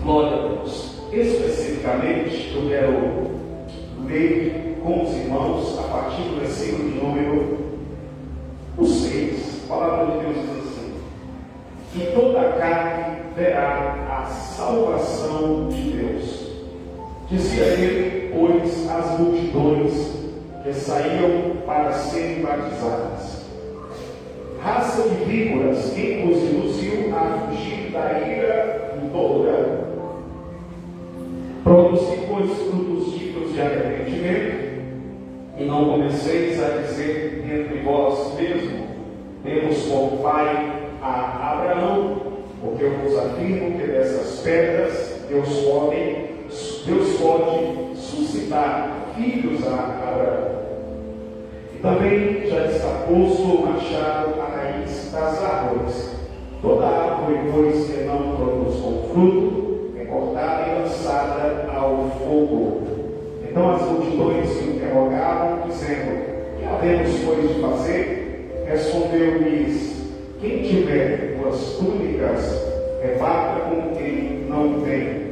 Glória a Deus. Especificamente, eu quero ler com os irmãos a partir do versículo de número 6. A palavra de Deus diz assim: que toda a carne verá a salvação de Deus. Dizia ele, pois, às multidões que saíam para serem batizadas: raça de víboras, quem vos induziu a fugir da ira vindoura? Produzi, pois, frutos dignos de arrependimento, e não comeceis a dizer entre vós mesmos: temos por pai a Abraão, porque eu vos afirmo que dessas pedras Deus pode suscitar filhos a Abraão. E também já está posto o machado à raiz das árvores. Toda árvore, pois, que não produz com fruto, é cortada e lançada ao fogo. Então as multidões se interrogavam, dizendo: que havemos, pois, de fazer? Respondeu-lhes: quem tiver duas túnicas, rebata com quem não tem.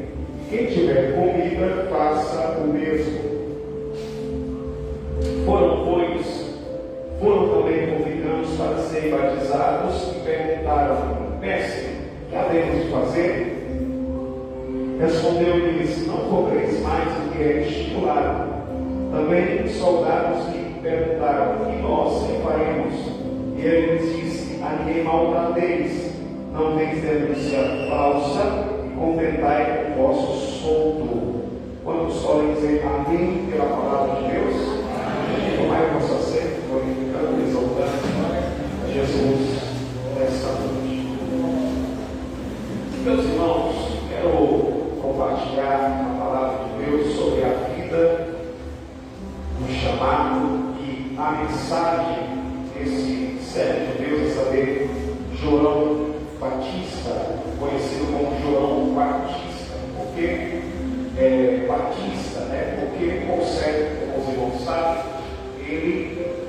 Quem tiver comida, faça o mesmo. Foram também convidados para serem batizados e perguntaram: mestre, que havemos de fazer? Respondeu-lhes: não cobreis mais do que é estipulado. Também os soldados lhe perguntaram: e nós que faremos? E ele lhes disse: a ninguém maltrateis, não deis denúncia falsa, e contentai com o vosso soldo. Quantos podem dizer amém pela palavra de Deus? Tomai a vossa sede, glorificando e exaltando a Jesus nesta noite. Meus irmãos, quero compartilhar a palavra de Deus sobre a vida, o chamado e a mensagem desse servo de Deus, a saber, João Batista, conhecido como João Batista. Por que Batista? Porque, como os irmãos sabem, ele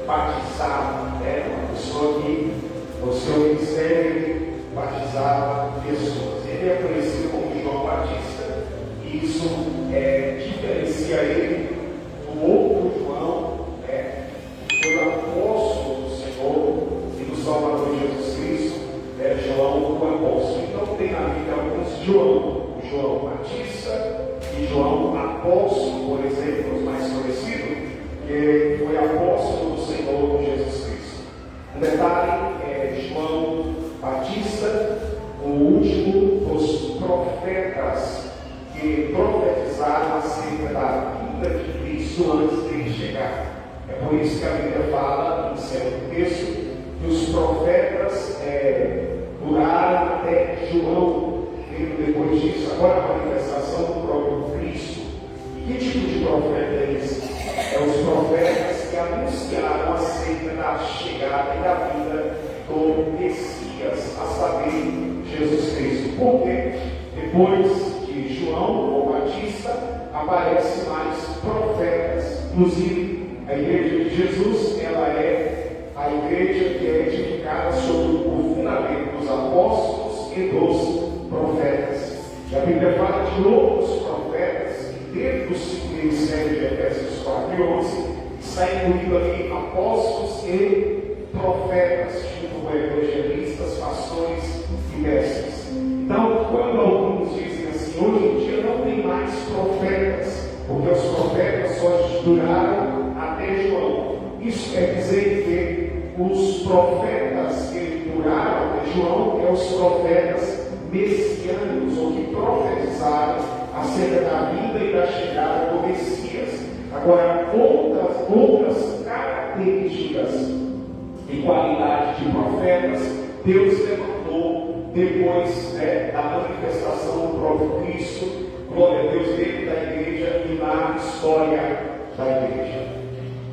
batizava, uma pessoa que, no seu ministério, ele batizava pessoas. Ele é conhecido como João Batista, e isso diferencia ele do outro João, que foi o apóstolo do Senhor e do Salvador Jesus Cristo, João o apóstolo. Então tem na Bíblia alguns João Batista e João apóstolo, por exemplo, os mais conhecidos, que foi apóstolo do Senhor Jesus Cristo. Um detalhe João Batista, o último dos profetas que profetizaram acerca da vinda de Cristo antes de ele chegar. É por isso que a Bíblia fala, em certo texto, que os profetas duraram até João, veio depois disso. Agora a manifestação do próprio Cristo. E que tipo de profeta é esse? Os profetas que anunciaram acerca da chegada e da vinda do Messias, a saber, Jesus Cristo. Porque depois de João ou Batista aparecem mais profetas. Inclusive, a igreja de Jesus, ela é a igreja que é edificada sobre o fundamento dos apóstolos e dos profetas. E a Bíblia fala de outros profetas que, dentro do ministério de Efésios 4 e 11, está incluído ali apóstolos e profetas, junto com evangelistas, pastores e mestres. Então, quando alguns dizem assim, hoje em dia não tem mais profetas, porque os profetas só duraram até João. Isso quer dizer que os profetas que duraram até João são os profetas messiânicos, ou que profetizaram acerca da vinda e da chegada do Messias. Agora, outras características e qualidade de profetas, Deus levantou depois da manifestação do próprio Cristo. Glória a Deus, dentro da igreja e na história da igreja.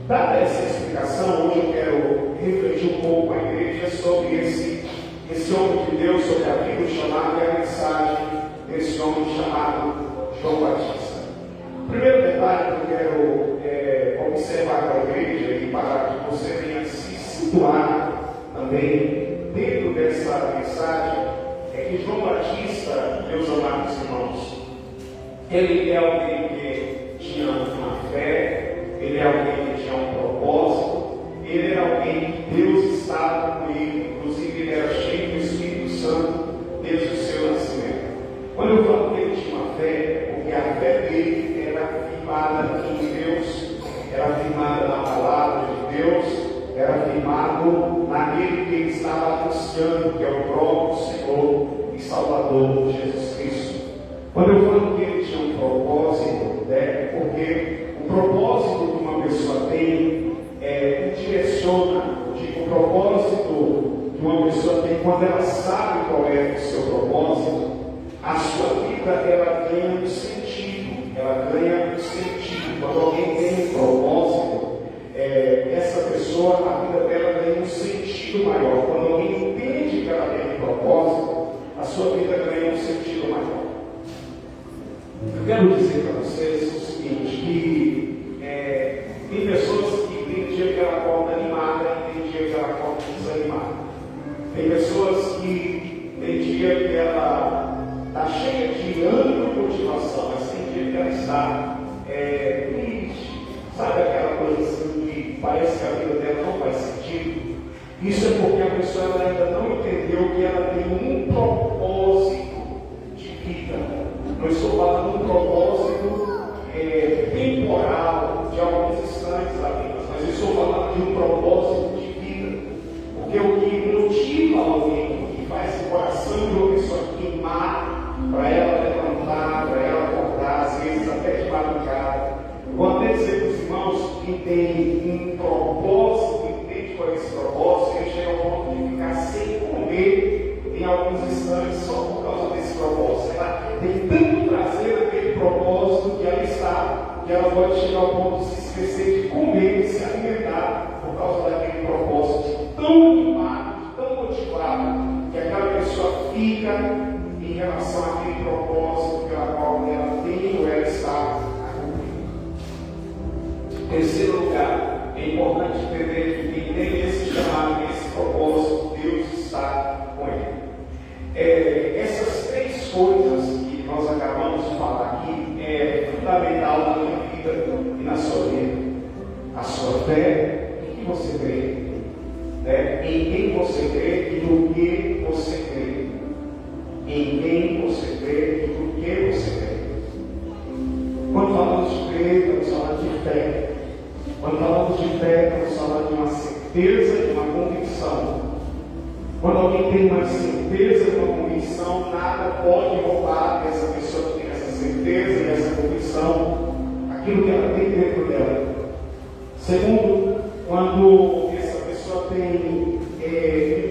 Dada essa explicação, hoje eu quero refletir um pouco a igreja sobre esse homem de Deus, sobre a vida, o chamado e a mensagem desse homem chamado João Batista. O primeiro detalhe que eu quero observar com a igreja e para que você venha se situar também dentro dessa mensagem é que João Batista, meus amados irmãos, Ele é alguém que tinha uma fé, ele é alguém que tinha um propósito, ele era alguém que Deus estava com ele, inclusive ele era cheio do Espírito Santo desde o seu nascimento. Quando eu falo que ele tinha uma fé, é porque a fé dele era firmada em Deus, era firmada na palavra de Deus, era firmado naquele que ele estava anunciando, que é o próprio Senhor e Salvador Jesus Cristo. Quando eu falo que ele tinha um propósito, é porque o propósito que uma pessoa tem direciona, o propósito que uma pessoa tem quando ela sabe qual é o seu propósito, a sua vida ela ganha um sentido, Quando alguém tem um propósito, essa pessoa, a vida dela ganha um sentido maior. Quando alguém entende que ela tem um propósito, a sua vida ganha um sentido maior. Eu quero dizer para vocês o seguinte, que tem pessoas que tem dia que ela acorda animada e tem dia que ela acorda desanimada. Tem pessoas que tem dia que ela está cheia de ânimo e motivação, mas tem dia que ela está triste. Sabe aquela coisa assim que parece que a vida dela não faz sentido? Isso é porque a pessoa ela ainda não entendeu que ela tem um propósito de vida. Não estou falando de um propósito temporal, de alguns instantes apenas, mas estou falando de um propósito de vida. Porque o que motiva alguém, o que faz o coração de uma pessoa queimar, para ela levantar, para ela acordar, às vezes até de madrugada. Eu vou até dizer para os irmãos que tem um propósito, entende qual é esse propósito, ele chega ao ponto de ficar sem comer em alguns instantes só por causa desse propósito. Ela tem tanto prazer naquele propósito que ela está, que ela pode chegar ao ponto de se esquecer de comer, de se alimentar por causa daquele propósito, tão animado, tão motivado, que aquela pessoa fica em relação àquele propósito pela qual ela tem ou ela está a cumprir. Em terceiro lugar, é importante entender que quem tem esse chamado, esse propósito, Deus está com ele. Essas três coisas que nós acabamos de falar aqui é fundamental na minha vida e na sua vida. A sua fé, em que você crê, em quem você crê e no que você crê. Em quem você crê e no que você crê. Quando falamos de crer, estamos falando de fé. Quando falamos de fé, estamos falando de uma certeza e uma convicção. Quando alguém tem uma certeza e uma convicção, nada pode roubar dessa pessoa que tem essa certeza e essa convicção, aquilo que ela tem dentro dela. Segundo, quando essa pessoa tem um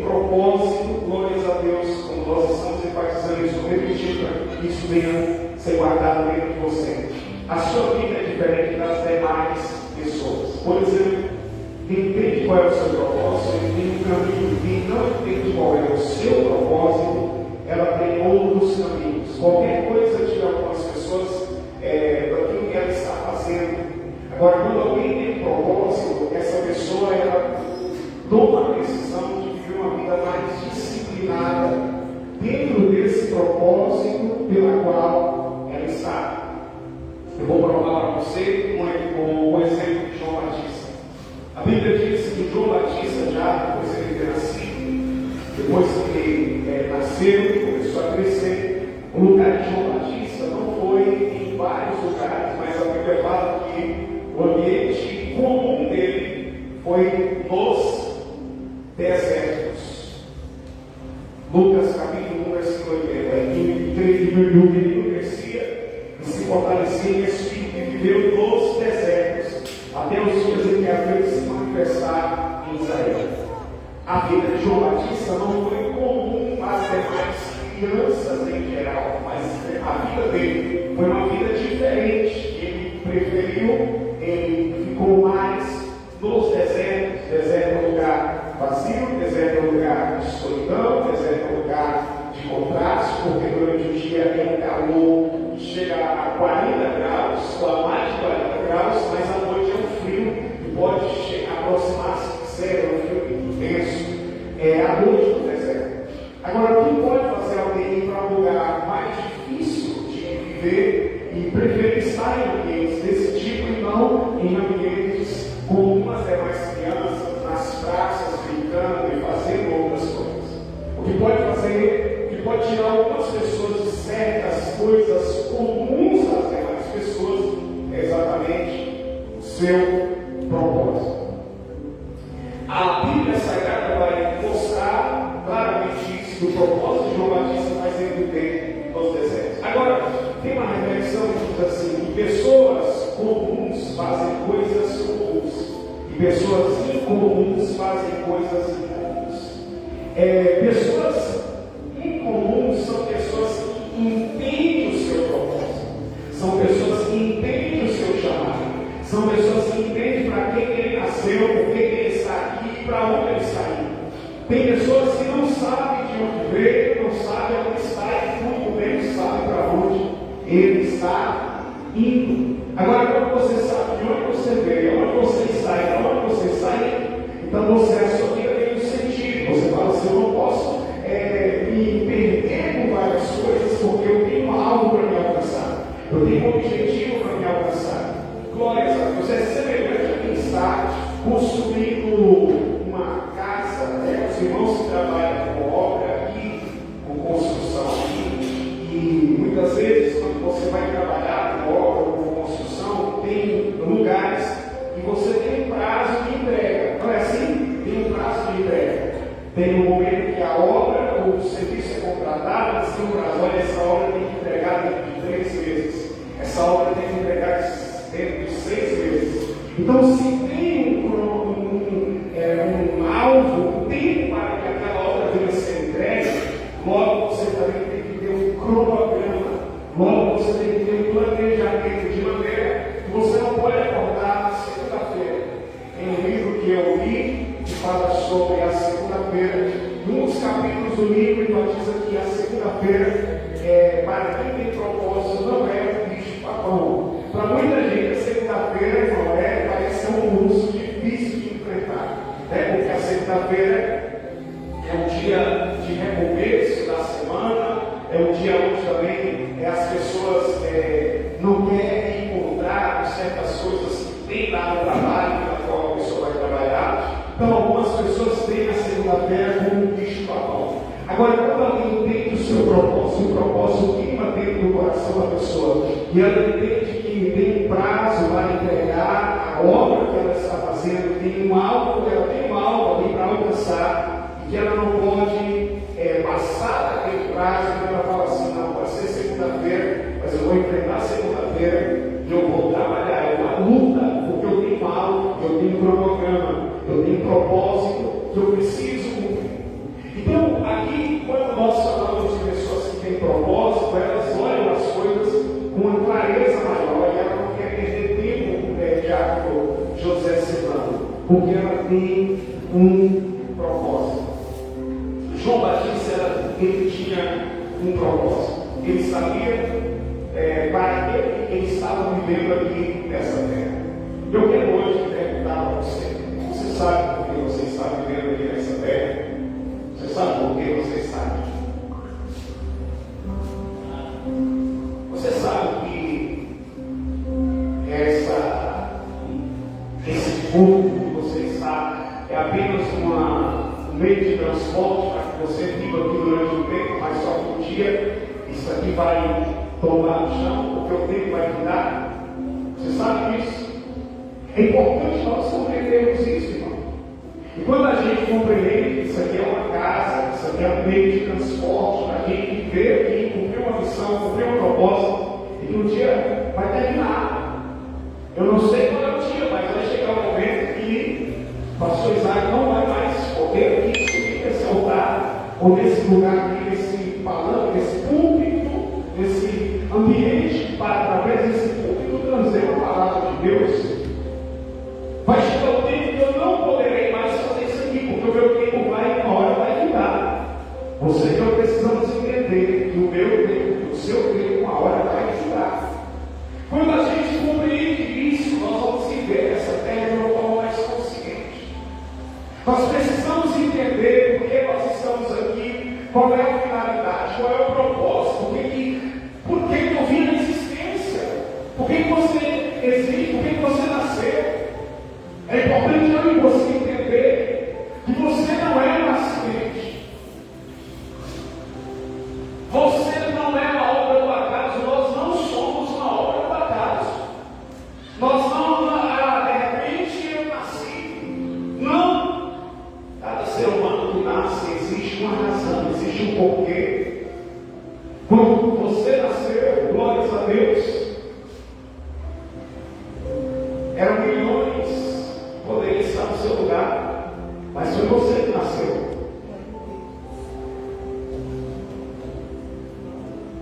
propósito, glórias a Deus, como nós estamos enfatizando isso, repetindo para que isso venha ser guardado dentro de você. A sua vida é diferente das demais pessoas. Por exemplo, quem entende qual é o seu propósito, ele tem um caminho. Quem não entende qual é o seu propósito, ela tem outros caminhos. Qualquer coisa tira algumas pessoas daquilo que ela está fazendo. Agora, quando alguém tem propósito, essa pessoa ela toma a decisão de viver uma vida mais disciplinada dentro desse propósito pela qual ela está. Eu vou provar para você um exemplo de João Batista. A Bíblia diz que João Batista, já depois de ele ter nascido, depois que ele nasceu, começou a crescer, o lugar de João Batista não foi em vários lugares, mas a Bíblia fala que o ambiente comum dele foi nos desertos. Lucas capítulo 1, versículo 80. Ele crescia e se fortalecia em espírito e viveu nos desertos, até os dias em que havia de se manifestar em Israel. A vida de João Batista não foi comum às demais crianças em geral, mas a vida dele foi uma vida diferente. Ele preferiu, ele ficou mais nos desertos. Deserto é um lugar vazio, deserto é um lugar de solidão, deserto é um lugar de contraste, porque durante o dia é um calor que chega a 40 graus, ou a mais de 40 graus, mas à noite é um frio que pode aproximar-se de zero, é um frio intenso. É a noite do deserto. Agora, o que pode fazer alguém ir para um lugar mais difícil de viver e preferem estar em ambientes desse tipo e não em ambientes com as demais crianças, nas praças, brincando e fazendo outras coisas. O que pode tirar algumas pessoas de certas coisas comuns às demais pessoas é exatamente o seu propósito. A Bíblia Sagrada vai mostrar claramente isso, que o propósito de João Batista faz viver nos desertos. Agora, tem uma reflexão que diz assim: que pessoas comuns fazem coisas comuns e pessoas incomuns fazem coisas incomuns. Pessoas incomuns são pessoas que entendem o seu propósito, são pessoas que entendem o seu chamado, são pessoas que entendem para quem ele nasceu, por que ele está aqui e para onde ele está indo. Tem pessoas que não sabem de onde veio, não sabem onde está e muito menos sabem para onde ele está indo. Agora, quando você sabe de onde você veio, onde você está e para onde você está indo, então você, a sua vida tem um sentido. Você fala assim: eu não posso me perder com várias coisas, porque eu tenho algo para me alcançar, eu tenho um objetivo para me alcançar. Glórias a Deus. É semelhante a quem está construindo uma casa, os irmãos que trabalham com obra aqui, com construção aqui, e muitas vezes quando você vai trabalhar com obra ou com construção, tem lugares que você tem um prazo de entrega. Não é assim? Tem um prazo de entrega. Tem um momento que a obra ou o serviço é contratado, mas tem um prazo. Olha, essa obra tem que entregar dentro de 3 meses. Essa obra tem que entregar dentro de 6 meses. Então, se tem um alvo, um tempo para que aquela obra venha a ser entregue, logo você também tem que ter um cronograma, logo você tem que ter um planejamento de maneira que você não pode acordar na segunda-feira. Tem um livro que eu li que fala sobre a segunda-feira. Num dos capítulos do livro, ele diz que a segunda-feira, para quem tem propósito, não é um bicho-papão. Para muita gente, a segunda-feira parece ser um curso difícil de enfrentar. Porque a segunda-feira é um dia de recomeço da semana, é um dia onde também as pessoas não querem encontrar certas coisas que tem lá no trabalho, da qual a pessoa vai trabalhar. Então, algumas pessoas têm a segunda-feira como um bicho-papão. Agora, quando alguém entende o seu propósito, o propósito queima dentro do coração da pessoa, e ela entende que tem um prazo para entregar a obra que ela está fazendo, tem um alvo, ela tem um alvo ali para alcançar, e que ela não pode passar daquele prazo, então ela fala assim: não, pode ser segunda-feira, mas eu vou enfrentar segunda-feira e eu vou trabalhar. É uma luta, porque eu tenho algo, eu tenho cronograma, eu tenho propósito que eu preciso cumprir. Então, aqui, quando nós falamos de pessoas que têm propósito, elas olham as coisas com uma clareza maior e ela não quer perder tempo com o diácono José Silvano, porque ela tem um propósito. João Batista, ele tinha um propósito. Ele sabia para que ele estava vivendo aqui nessa terra. Eu quero hoje perguntar para você: você sabe por que você está vivendo aqui nessa terra? Você sabe por que você está aqui? Você sabe que esse corpo que você está é apenas um meio de transporte para que você viva aqui durante um tempo, mas só que um dia isso aqui vai tombar no chão, porque o tempo vai mudar. Você sabe disso? É importante nós compreendermos isso, irmão. E quando a gente compreende que isso aqui é uma casa, isso aqui é um meio de transporte, para a gente viver aqui, cumprir uma missão, cumprir um propósito, e que um dia vai terminar. Eu não sei qual é o dia, mas vai chegar um momento que o pastor Isaac não vai mais poder aqui subir nesse altar, ou nesse lugar aqui, nesse palanque, nesse púlpito, nesse ambiente, para através desse púlpito trazer a palavra de Deus. Vai chegar o tempo que eu não poderei mais fazer isso aqui, porque o meu tempo vai, uma hora vai ficar. Você e eu precisamos entender que o meu tempo, o seu tempo, uma hora vai ficar. Quando a gente compreende isso, nós vamos viver essa terra de uma forma mais consciente. Nós precisamos entender por que nós estamos aqui, qual é existe porque você nasceu. É importante eu e você entender que você não é um acidente. Você não é uma obra do acaso. Nós não somos uma obra do acaso. Nós não, de repente eu nasci. Não. Cada ser humano que nasce existe uma razão, existe um porquê. Quando você nasceu, glórias a Deus, eram milhões, poderiam estar no seu lugar, mas foi você que nasceu.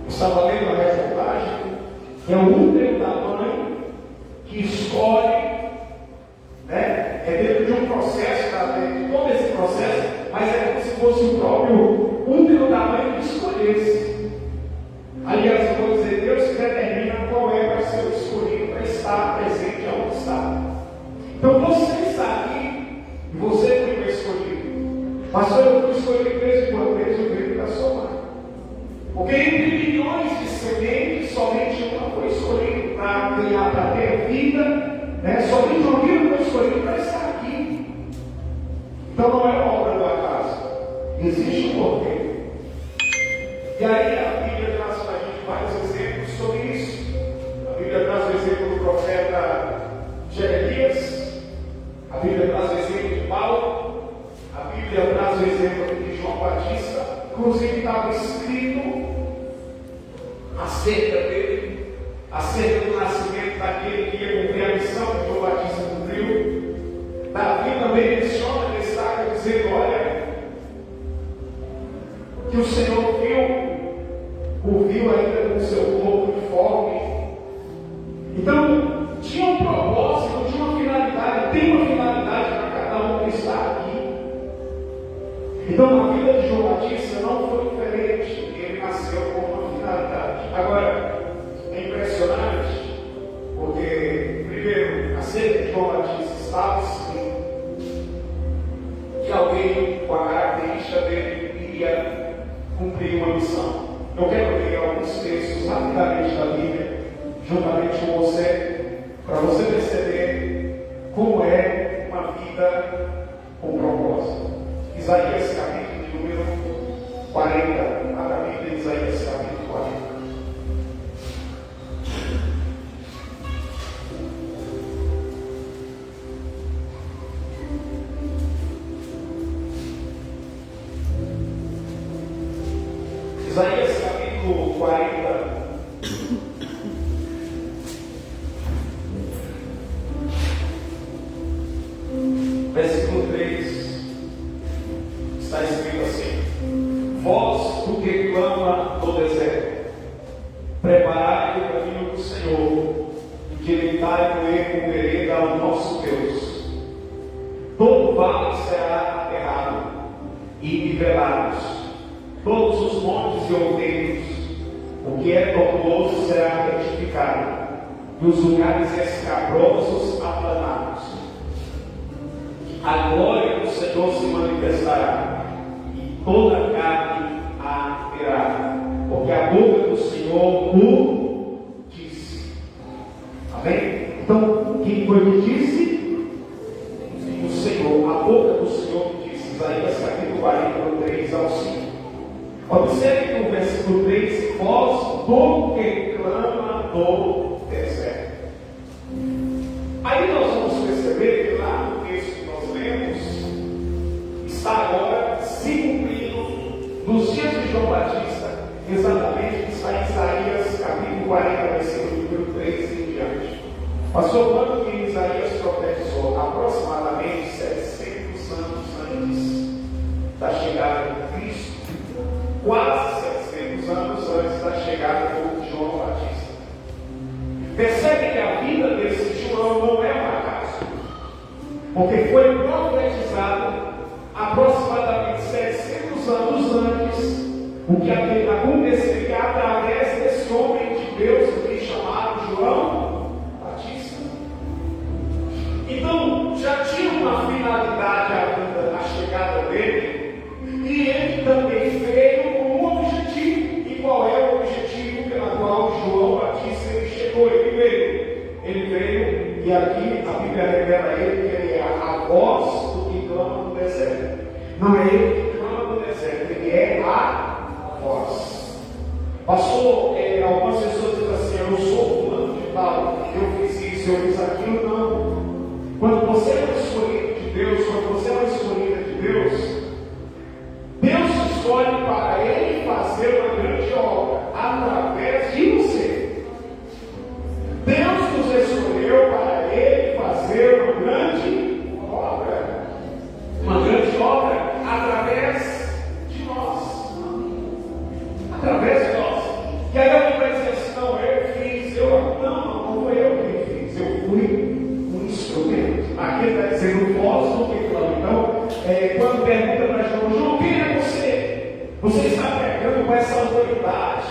Eu estava lendo a reportagem, é o útero da mãe que escolhe, né? É dentro de um processo, de todo esse processo, mas é como se fosse o próprio útero da mãe que escolhesse. Aliás, eu vou dizer, Deus que determina qual é para ser o escolhido, para estar presente onde está. Então você está aqui e você foi o escolhido. Pastor, eu fui escolhido desde quando? Desde o ventre da sua mãe. Porque entre milhões de sementes, somente uma foi escolhida para ganhar, para ter vida, né? Somente uma vida foi escolhida para estar aqui. Então não é obra do acaso. Existe um porquê. E aí a Bíblia traz para a gente vários exemplos sobre isso. A Bíblia traz o exemplo do profeta Jeremias. A Bíblia traz o exemplo de Paulo. A Bíblia traz o exemplo de João Batista. Inclusive estava escrito acerca dele, acerca do nascimento daquele que ia cumprir a missão que João Batista cumpriu. Davi também menciona, destaca, dizendo: olha, que o Senhor ouviu ainda com o seu corpo de fome. Então, tinha um propósito, tinha uma finalidade, tem uma finalidade para cada um que está aqui. Então, a vida de João Batista não foi diferente. Ele nasceu com uma finalidade. Agora, é impressionante, porque, primeiro, acerca de João Batista estava escrito que alguém com a característica dele iria cumprir uma missão. Eu quero ler alguns textos rapidamente da Bíblia, juntamente com você, para você perceber como é uma vida com propósito. Isaías capítulo de número 40, a Bíblia de Isaías capítulo 40. Isaías capítulo 40, versículo 3, está escrito assim: vós, o que clama no deserto, preparai o caminho do Senhor, direitai no erro vereda ao nosso Deus. Todo vale será aterrado e nivelados, todos os montes e outeiros, o que é tortuoso será retificado, e os lugares escabrosos aplanados. A glória do Senhor se manifestará, e toda a carne a verá, porque a boca do Senhor o disse. Amém? Então, quem foi que disse? O Senhor, a boca do Senhor disse. Isaías capítulo 40, 3 ao 5. Observe no versículo 3: vós do que clama no deserto. Aí nós vamos perceber que lá no texto que nós lemos, está agora se cumprindo nos dias de João Batista, exatamente o que está em Isaías capítulo 40, versículo número 3 em diante. Passou quando que Isaías profetizou? Aproximadamente 700 anos antes da chegada de Cristo. Quase 700 anos antes da chegada de João Batista. Percebe que a vida desse João não é um acaso, porque foi profetizado aproximadamente 700 anos antes o que aconteceria através desse homem de Deus aqui chamado João Batista. Então já tinha uma finalidade a chegada dele, e ele também veio com um objetivo. E qual é o objetivo pelo qual João Batista chegou? Ele veio E aqui a Bíblia revela a ele que ele é a voz do que clama no deserto. Não é ele que clama no deserto, ele é a voz. Pastor, algumas pessoas dizem assim: eu sou fulano de tal, eu fiz isso, eu fiz aquilo. Não. Quando você é um escolhido de Deus, quando você é uma escolhida de Deus, Deus escolhe para ele fazer uma grande obra através de você. Deus nos escolheu para ele fazer uma grande obra através de nós. Através de nós. E aí alguém vai dizer assim: não, eu fiz, não foi eu que fiz, eu fui um instrumento. Aqui ele está dizendo voz do que clama. Então, quando pergunta para João, quem é você? Você está pregando com essa autoridade,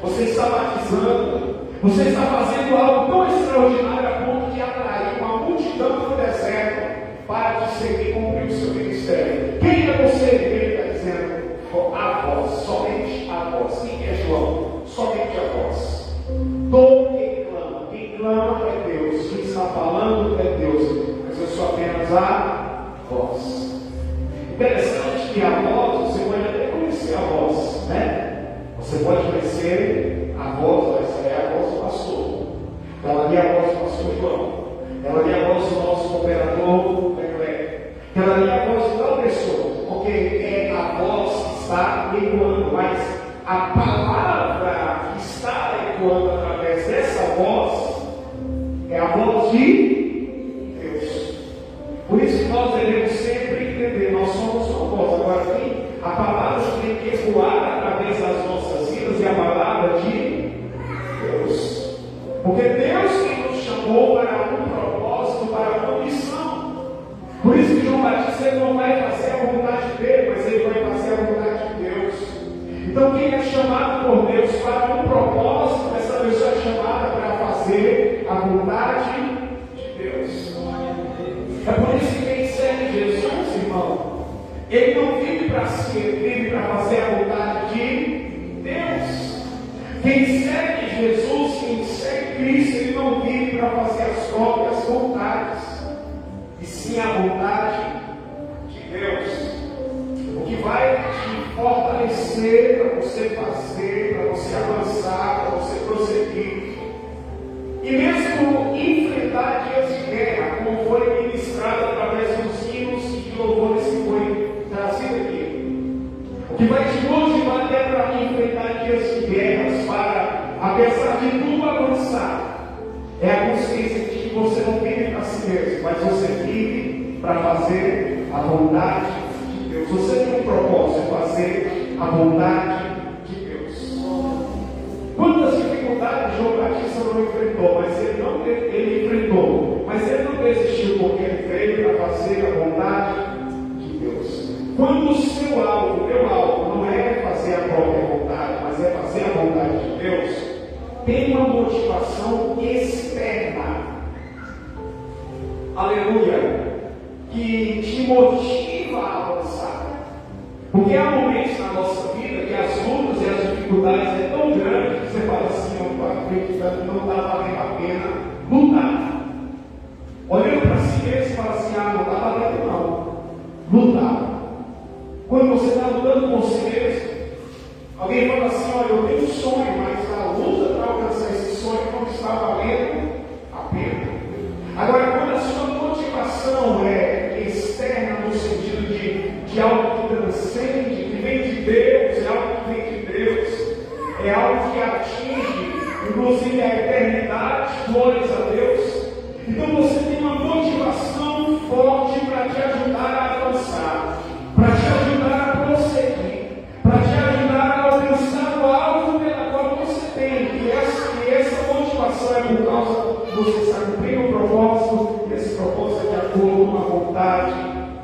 você está batizando, você está fazendo algo tão extraordinário a ponto de atrair uma multidão no deserto para te seguir e cumprir o seu ministério. Quem é você? Ele está dizendo: a voz, somente a voz. Quem é João? Somente a voz. Todo quem clama é Deus, quem está falando é Deus, mas eu sou apenas a voz. Interessante que a voz, você pode até conhecer a voz, né? Você pode conhecer a voz, essa é a voz do pastor. Ela ali é a voz do pastor João. Ela ali é a voz do nosso cooperador Leclerc. Ela ali é a voz de tal pessoa, porque é a voz que está ecoando, mas a palavra que está ecoando através dessa voz é a voz de Deus. Por isso que nós devemos sempre entender, nós somos uma voz. Agora aqui, a palavra tem que ecoar através das nossas vidas, é a palavra de Deus. Porque Deus que nos chamou para um propósito, para uma missão. Por isso que João Batista não vai fazer a vontade dele, mas ele vai fazer a vontade de Deus. Então quem é chamado por Deus para um propósito, essa pessoa é chamada para fazer a vontade de Deus. É por isso que quem segue Jesus, irmão, ele não vive para si, ele vive para fazer a vontade de Deus. Quem segue Jesus, quem segue Cristo, ele não vive para fazer as próprias vontades, e sim a vontade de Deus. O que vai te fortalecer para você fazer, para você avançar, para você prosseguir. E mesmo enfrentar dias de guerra, como foi ministrado através dos hinos e de louvores que foi trazido aqui. O que vai te motivar até para enfrentar dias de guerras, para, apesar de tudo avançar, é a consciência de que você não vive para si mesmo, mas você vive para fazer a vontade de Deus. Você tem um propósito, fazer a vontade de Deus. Quantas dificuldades João Batista não enfrentou, mas ele enfrentou, mas ele não desistiu, porque ele veio para fazer a vontade de Deus. Quando o seu alvo, o meu alvo, não é fazer a própria vontade, mas é fazer a vontade de Deus, tem uma motivação externa, aleluia, que te motiva a avançar. Porque há momentos na nossa vida que as lutas e as dificuldades é tão grande que você fala assim: eu estou acreditando que não está valendo a pena lutar. Olhando para si mesmo e fala assim: não está valendo não lutar. Quando você está lutando com si mesmo, alguém fala assim: olha, eu tenho um sonho, mas a luta para alcançar esse sonho não está valendo a pena. Agora, quando a sua motivação é externa, no sentido de algo que transcende, que vem de Deus, é algo que vem de Deus, é algo que atinge, inclusive, a eternidade, glórias a Deus. Então você tem uma motivação forte para te ajudar a avançar, para te ajudar a prosseguir, para te ajudar a alcançar o alvo pela qual você tem. E essa motivação é por causa de você estar cumprindo um propósito, e esse propósito é de acordo com a vontade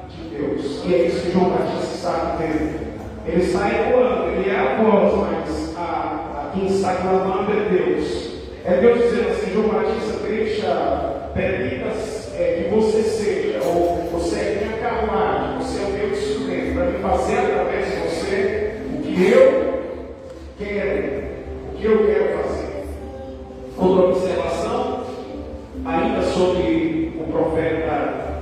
de Deus. E é isso que João Batista está vivendo. Ele está ecoando, ele é a voz, mas quem está clamando é Deus. É Deus dizendo assim: João Batista, permita que você seja, ou você é minha carruagem, você é o meu instrumento, para me fazer através de você o que eu quero fazer. Outra observação, ainda sobre o profeta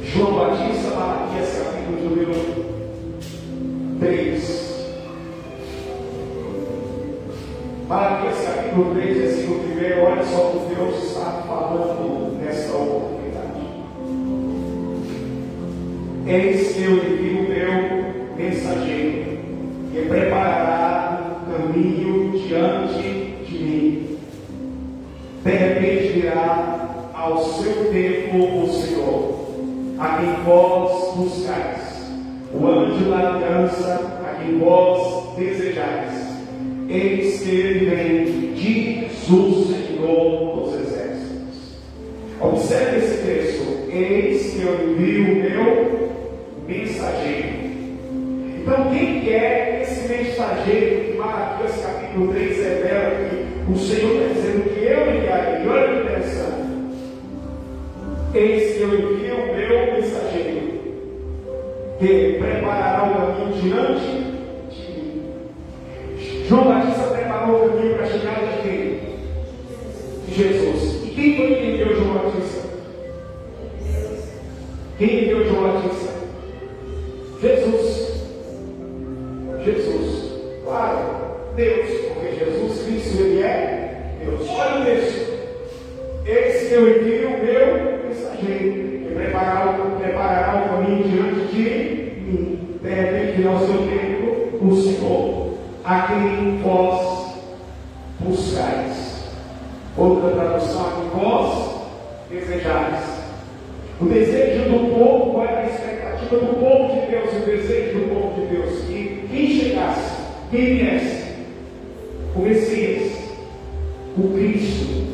João Batista, Malaquias, capítulo de número 3. Malaquias, capítulo 3, versículo 1. Olha só o que Deus está falando nessa oportunidade. Eis que eu envio o meu mensageiro, que preparará um caminho diante de mim. De repente virá ao seu tempo o Senhor, a quem vós buscais, o anjo da aliança, a quem vós desejais. Eis que ele vem, diz o Senhor dos exércitos. Observe esse texto. Eis que eu envio o meu mensageiro. Então, quem que é esse mensageiro que Malaquias capítulo 3 revela que o Senhor está dizendo que eu enviarei? Olha que interessante. Eis que eu envio o meu mensageiro, que preparará o caminho diante de mim. João Batista preparou o caminho para a chegada de quem? De Jesus. E quem foi que enviou João Batista? Quem enviou João Batista? Jesus. Jesus. Claro, Deus, porque Jesus Cristo, Ele é Deus. Olha o texto. Eis que eu envio o meu mensageiro, que preparará o caminho diante de mim. De repente, virá o seu tempo, o Senhor, a quem vós buscais. Outra tradução, a quem vós desejais. O desejo do povo, qual era a expectativa do povo de Deus? O desejo do povo de Deus, que quem chegasse, quem viesse, o Messias, o Cristo.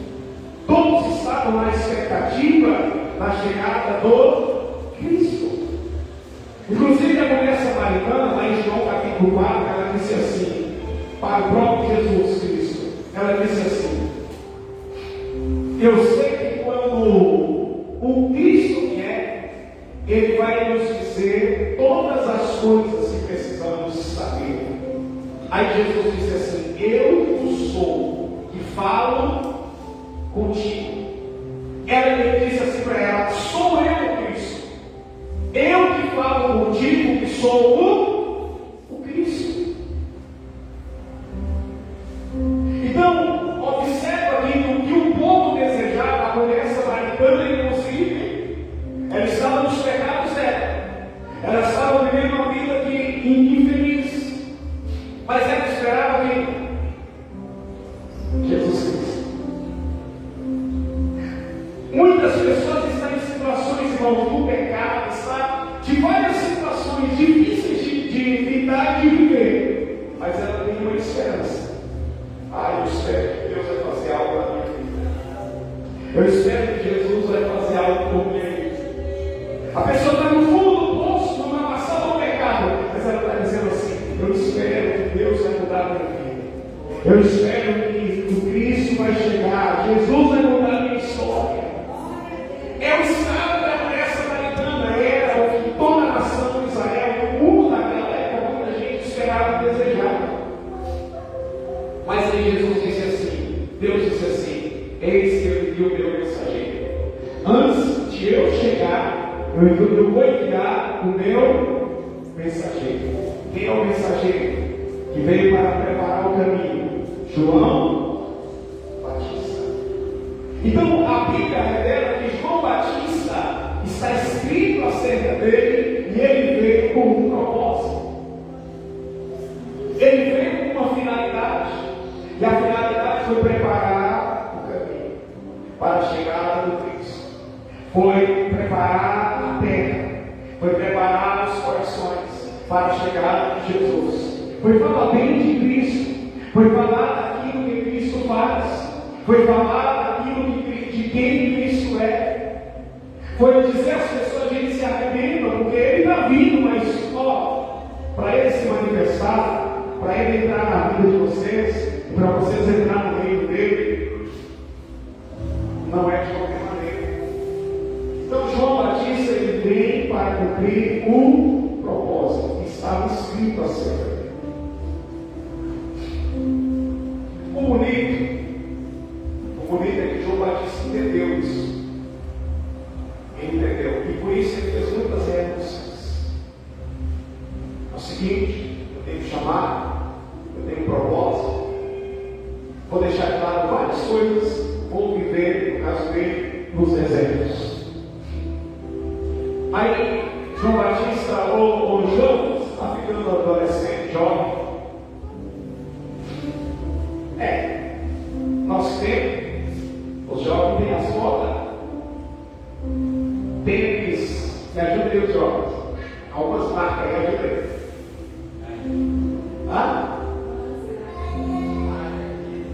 Todos estavam na expectativa da chegada do Cristo. Inclusive a mulher samaritana, lá em João capítulo 4, ela disse assim, para o próprio Jesus Cristo, ela disse assim: eu sei que quando o Cristo vier, Ele vai nos dizer todas as coisas que precisamos saber. Aí Jesus disse assim: eu o sou que falo contigo. Ela disse assim para ela: sou eu o Cristo. Eu que falo contigo, que sou o Cristo. Então, observa aqui o que o povo desejava. A mulher samaritana, inclusive, ela estava nos pecados dela. Ela estava vivendo uma vida infeliz. Mas ela esperava que Jesus Cristo. Muitas pessoas estão em situações, irmãos, do pecado, está de várias situações difíceis de evitar de viver, mas ela tem uma esperança. Eu espero que Deus vai fazer algo na minha vida. Eu espero que Jesus vai fazer algo por mim. A pessoa está no fundo do poço, numa maçã do pecado, mas ela está dizendo assim: eu espero que Deus vai mudar a minha vida. Eu espero que o Cristo vai chegar, Jesus vai mudar a minha história. É o estado da mulher samaritana, era o que toda a nação de Israel, o mundo daquela época, muita gente esperava e desejava. Mas aí Jesus disse assim, Deus disse assim: eis que eu envio o meu mensageiro. Antes de eu chegar, eu vou enviar o meu mensageiro. Quem é o mensageiro? Que veio para preparar o caminho? João Batista. Então a Bíblia revela que João Batista está escrito acerca dele, e ele veio com um propósito. Ele veio com uma finalidade, e a finalidade foi preparar o caminho para a chegada do Cristo. Foi preparar a terra, foi preparar os corações para a chegada de Jesus. Foi falar bem de Cristo, foi falar daquilo que Cristo faz, foi falar daquilo de quem Cristo é. Foi dizer às pessoas: a gente se arrependa, porque Ele está vindo, mas para Ele se manifestar, para Ele entrar na vida de vocês, para vocês entrar no reino dele, não é de qualquer maneira. Então João Batista, ele vem para cumprir um propósito que estava escrito acerca dele. O bonito Batista entendeu isso. Ele entendeu. E por isso ele fez muitas renúncias. É o seguinte, eu tenho que chamar, eu tenho propósito, vou deixar claro várias coisas, vou viver, no caso dele, nos desertos. Aí, João Batista, ou João, está ficando adolescente, jovem. Nosso tempo, os jovens têm as modas. Tênis, me ajudem os jovens. Algumas marcas aí, ajudem.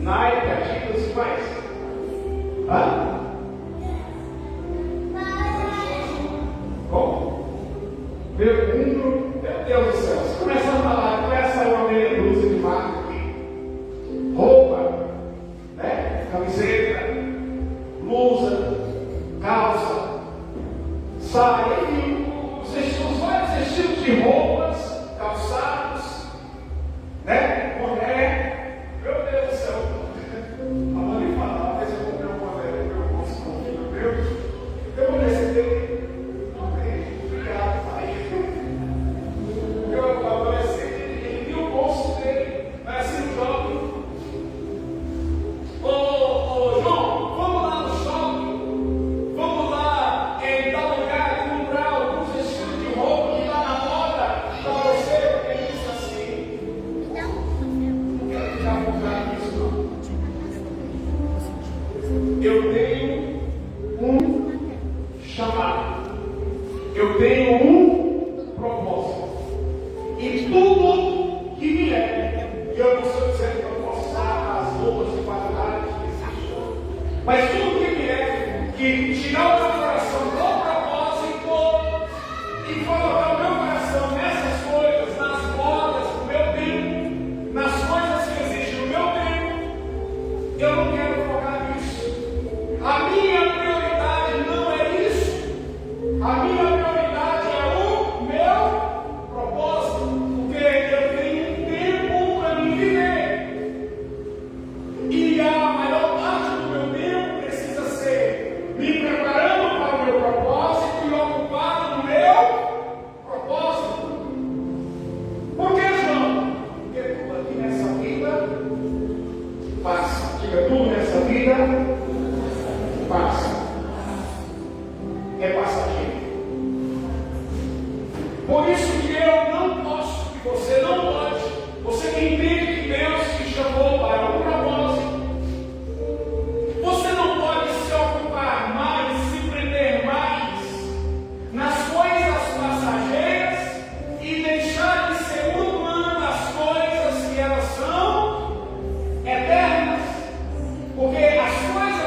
Nike, Adidas, mais. Como? Meu Deus do céu. Você começa a falar, começa uma meia dúzia de marca aqui. Roupa, né? Camiseta, blusa, calça, saia, os vários estilos de roupas, calçados, né? Boné. Meu Deus do céu. A mãe fala, às vezes eu comprei um boné no meu curso com o filho meu. Eu vou receber. Obrigado, pai. Eu adolescente, ele viu o bolso dele, mas assim, jovem. Ô João, vamos lá no shopping, vamos lá em tal lugar comprar alguns estilos de roupa que está na moda para você. Ele disse assim: não quero ficar comprando isso, não. Eu tenho um chamado, eu tenho um propósito, e tudo que vier, e eu não estou dizendo que eu posso usar as roupas de qualidade que existem, mas tudo que vier, que tirar o meu coração do propósito e colocar o meu coração nessas coisas, nas modas do meu tempo, nas coisas que existem no meu tempo, eu não quero colocar nisso. A minha prioridade não é isso. A minha prioridade é o meu propósito, porque eu tenho um tempo para me viver. E a maior parte do meu tempo precisa ser me preparando para o meu propósito e ocupado no meu propósito. Por que, João? Porque tudo aqui nessa vida passa. Diga, tudo nessa vida passa. É passageiro. Por isso que eu não posso, que você não pode, você que entende que Deus te chamou para um propósito, você não pode se ocupar mais, se prender mais nas coisas passageiras e deixar de segundo plano as coisas que elas são eternas, porque as coisas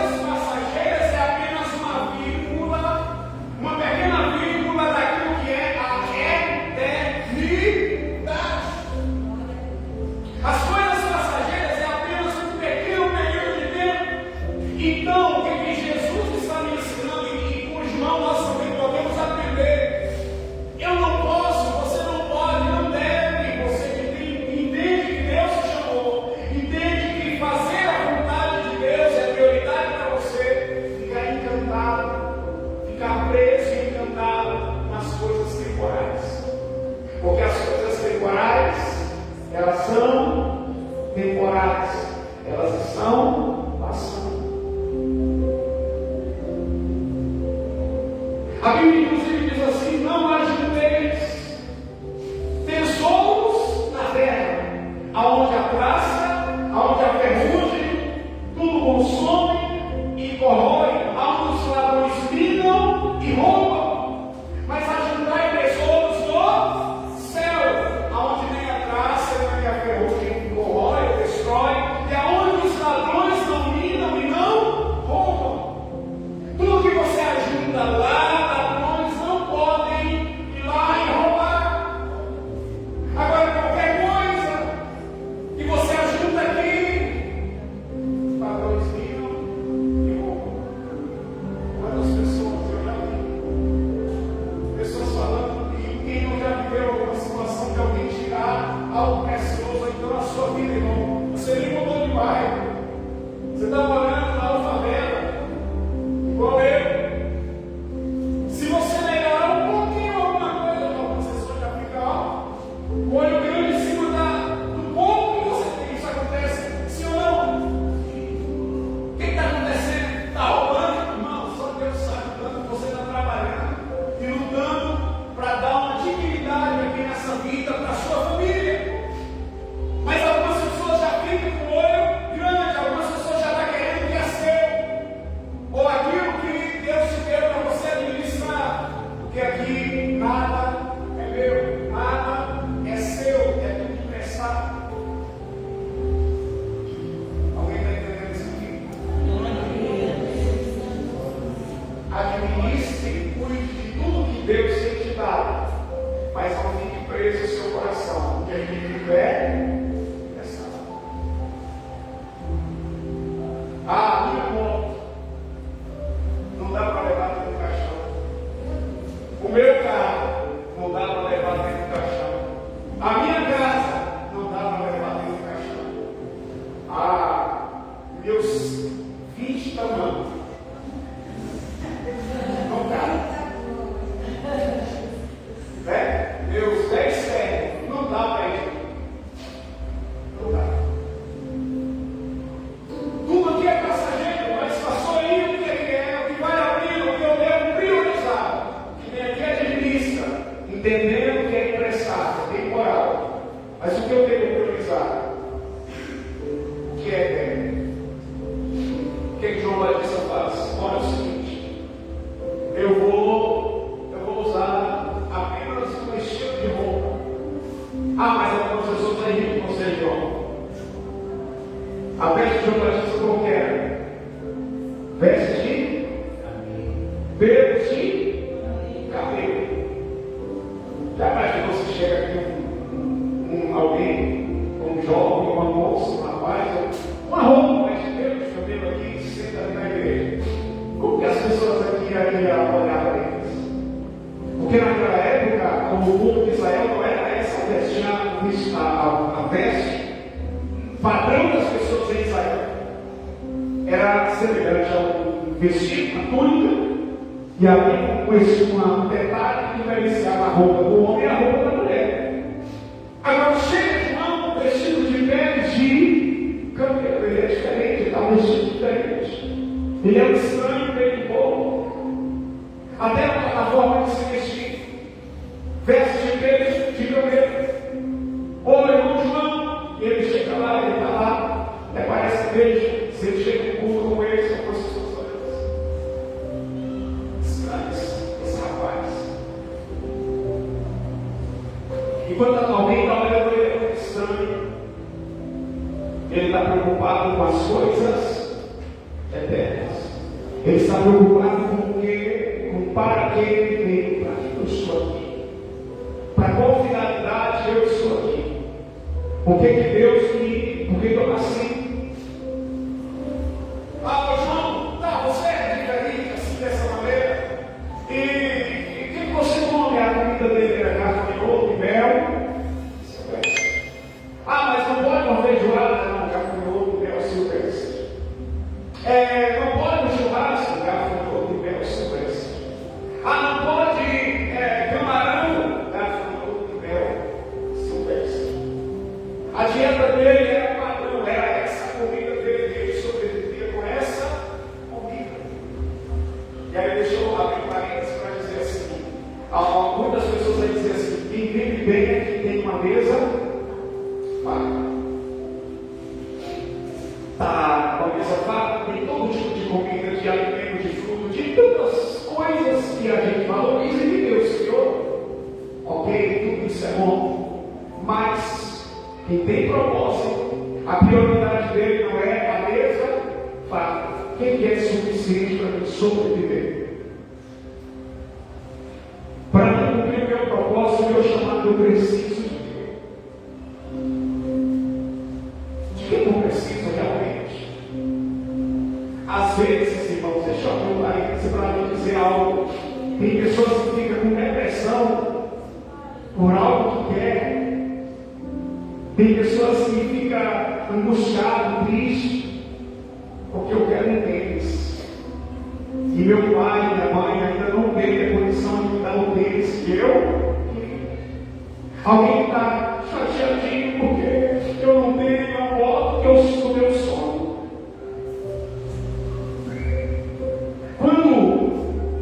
A veste de João Batista qual era? Veste de pelos de cabelo. Já imagina você chega aqui alguém, um jovem, uma moça, um rapaz, uma roupa, veste de pelos de cabelo aqui e senta ali na igreja. Como que as pessoas aqui iam olhar para eles? Porque naquela época, como o povo de Israel não era essa veste, a veste padrão das pessoas em Israel. Era semelhante a um vestido, uma túnica, e havia um detalhe que diferenciava a roupa do homem e a roupa da mulher. Agora chega João vestido de peles de camelo, ele é diferente, ele está vestido diferente. Ele é um estranho, meio povo. Até a forma de se vestir. Veste de peles de camelo. Ou o irmão João, e ele chega lá, ele está lá, parece que veja, se ele chega em culto com ele, são coisas estranhas. Esse rapaz. E quando alguém está olhando ele, é estranho. Ele está preocupado com as coisas eternas. Ele está preocupado com o que, com para que ele veio, para que eu estou aqui. Para qual finalidade eu estou aqui. Por que Deus me. Por que eu nasci? João, tá, você é diferente assim dessa maneira. E o que você come? A comida dele era carne de ovo e mel. Mas não pode uma feijoada, não, carne de ovo e mel silvestre. Não pode um churrasco, carne de ovo e mel silvestre. Não pode camarão, carne de ovo e mel silvestre. A dieta dele era padrão, era essa comida dele, ele sobrevivia com essa comida. E aí deixou abrir parênteses para dizer assim: muitas pessoas aí dizem assim, quem vive bem é quem tem uma mesa farta. Tá, uma mesa farta tem todo tipo de comida, de alimento, de fruto, de tantas coisas que a gente valoriza e que Deus criou. Ok, tudo isso é bom, mas quem tem propósito, a prioridade dele não é a mesa farta. Quem é suficiente para me sobreviver? Para mim cumprir o meu propósito, o meu chamado, eu preciso de quê? De que eu preciso realmente? Às vezes, irmãos, deixa eu abrir um parênteses para me dizer algo. Tem pessoas que ficam com depressão por algo que quer. Tem pessoas que ficam angustiadas, tristes, porque eu quero um tênis. E meu pai e minha mãe ainda não têm a condição de me dar um tênis que eu queria. Alguém está chateadinho porque eu não tenho a moto que eu sou meu sonho. Quando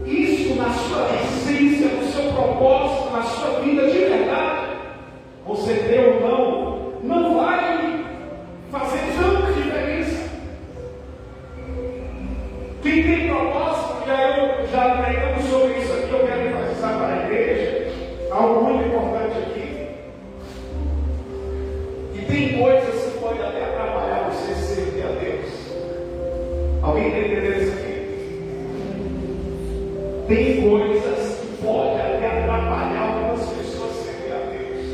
isso na sua essência, no seu propósito, na sua vida de verdade, você deu ou não vai fazer tanta diferença. Quem tem propósito, e aí eu já pregamos sobre isso aqui, eu quero enfatizar para a igreja algo muito importante aqui. E tem coisas que podem até atrapalhar você servir a Deus. Alguém está entendendo isso aqui? Tem coisas que podem até atrapalhar algumas pessoas servir a Deus.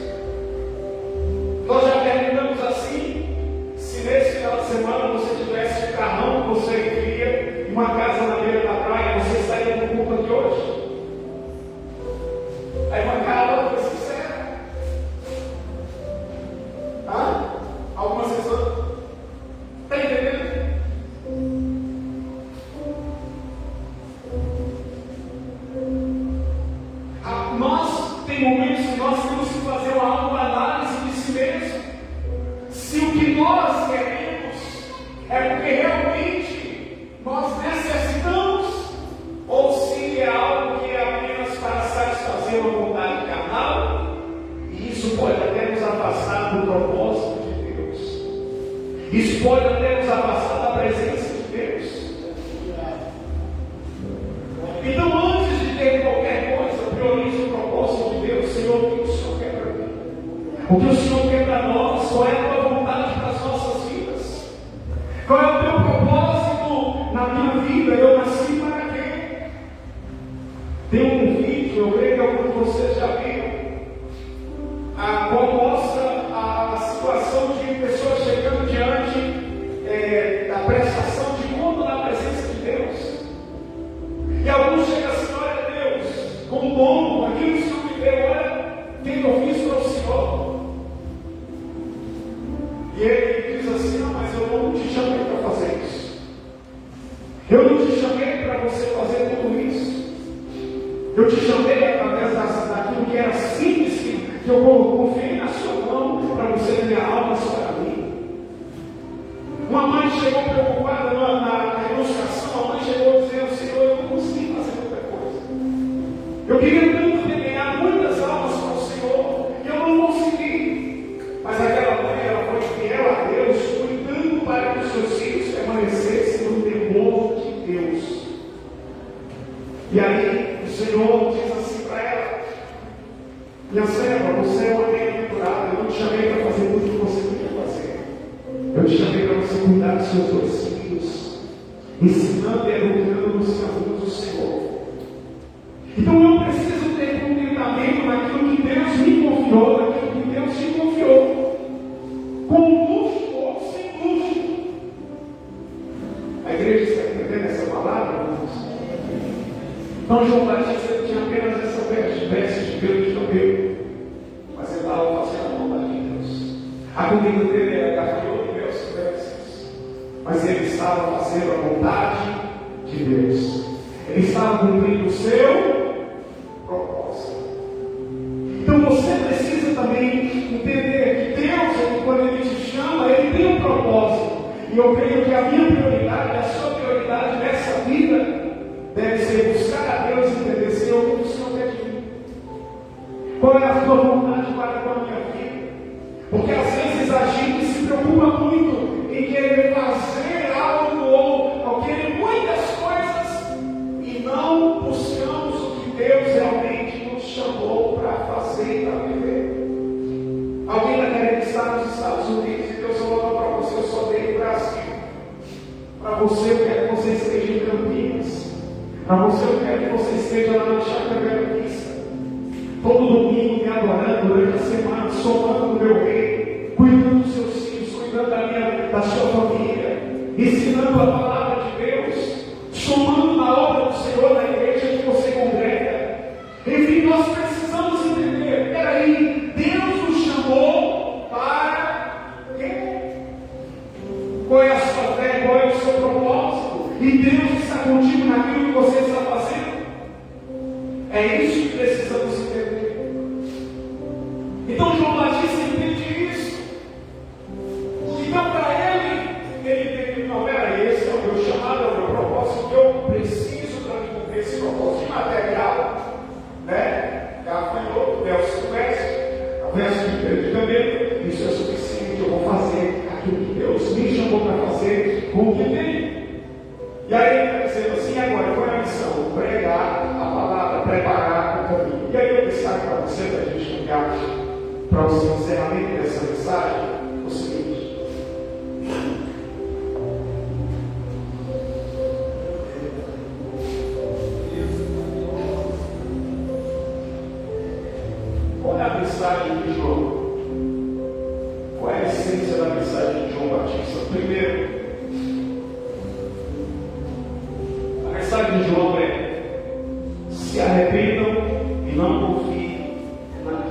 Nós já terminamos assim. Se nesse final de semana você tivesse um carrão que você queria e uma casa na beira da praia, você estaria no culto aqui hoje? Aí uma cara foi sincera. Algumas pessoas. Está entendendo? Nós tem momentos que nós temos que fazer uma autoanálise de si mesmo. Se o que nós queremos é porque realmente nós necessitamos, ou se é algo que é apenas para satisfazer uma vontade carnal, e isso pode até nos afastar do propósito de Deus. Isso pode até nos afastar da presença de Deus. Então, antes de ter qualquer coisa, priorize o propósito de Deus. Senhor, o que o Senhor quer para mim? O que o Senhor quer para nós? Qual é a tua vontade para as nossas vidas? vídeo, eu creio que alguns de vocês já viram, como mostra a situação de pessoas chegando diante da prestação de conta na presença de Deus. E alguns chegam assim: olha Deus, com bom, com aquilo que o Senhor me deu, olha, quem eu fiz para o Senhor. E ele diz assim: não, mas eu não te chamei para fazer isso. Eu não te chamei para você fazer tudo isso. Eu te chamei através daquilo que era simples, que eu confiei na sua mão para você ganhar almas para mim. Uma mãe chegou preocupada na ilustração. A mãe chegou dizendo: Senhor, eu não consegui fazer muita coisa. Eu queria tanto ter ganhado muitas almas para o Senhor e eu não consegui. Mas aquela mãe, ela foi fiel a Deus, cuidando para que os seus filhos permanecessem no temor de Deus. E aí o Senhor diz assim para ela: minha serva, você é uma bem-aventurada. Eu não te chamei para fazer tudo o que você podia fazer. Eu te chamei para você cuidar dos seus dois filhos, ensinando e educando nos caminhos do Senhor. Então eu preciso ter contentamento naquilo que Deus me confiou, naquilo que Deus te confiou, com luxo ou sem luxo. A igreja está entendendo essa palavra? Então João Batista tinha apenas essa veste de pelo de cabelo, mas ele estava fazendo a vontade de Deus. A comida dele era gafanhoto e mel silvestres, mas ele estava fazendo a vontade de Deus. Ele estava cumprindo o seu propósito. Então você precisa também entender que Deus, quando Ele te chama, Ele tem um propósito. E eu creio que a minha prioridade, a sua prioridade nessa vida, deve ser buscar a Deus e entender: Senhor, o que o Senhor quer de mim? Qual é a tua vontade para com a minha vida? Porque às vezes a gente se preocupa muito em querer fazer algo ou querer muitas coisas e não buscamos o que Deus realmente nos chamou para fazer e para viver. Alguém está querendo estar nos Estados Unidos e Deus falou para você: eu só dei o Brasil. Para você eu quero que você esteja em Campinas. Para você eu quero que você esteja lá na Chácara Bela Vista, todo domingo me adorando durante a semana, somando no meu reino, cuidando dos seus filhos, cuidando da sua família, ensinando a palavra de Deus, somando na obra do Senhor na igreja que você congrega. Enfim, nós precisamos entender: peraí, Deus nos chamou para quê? Qual é a sua fé? Qual é o seu propósito? E Deus está contigo naquilo que você está fazendo. É isso que precisamos entender. Então João Batista entende isso. Então para ele não, peraí, esse é o meu chamado, é o meu propósito, que eu preciso para me cumprir esse propósito material, né? Gafanhoto, mel silvestre, verso de pelo de cabelo, isso é suficiente. Eu vou fazer aquilo que Deus me chamou para fazer com o que tem. E aí ele está dizendo assim: agora qual é a missão? Pregar a palavra, preparar o caminho. E aí eu destaco para você, para a gente ligar para o encerramento dessa mensagem, o seguinte: qual é a mensagem de João? Qual é a essência da mensagem de João Batista? Primeiro, a mensagem de João é: se arrependam e não confiem,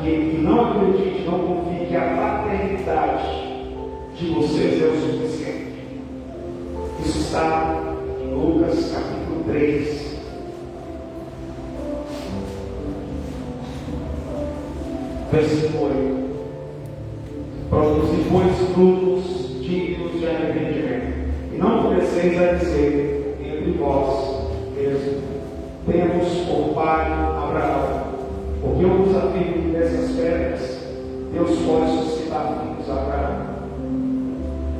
e não acredite, não confie que a paternidade de vocês é o suficiente. Isso está em Lucas capítulo 3. Versículo 8. Produzi, pois, frutos dignos de arrependimento, e não comeceis a dizer entre vós mesmo: temos por pai Abraão. Porque eu vos afirmo que dessas pedras Deus pode suscitar filhos a Abraão.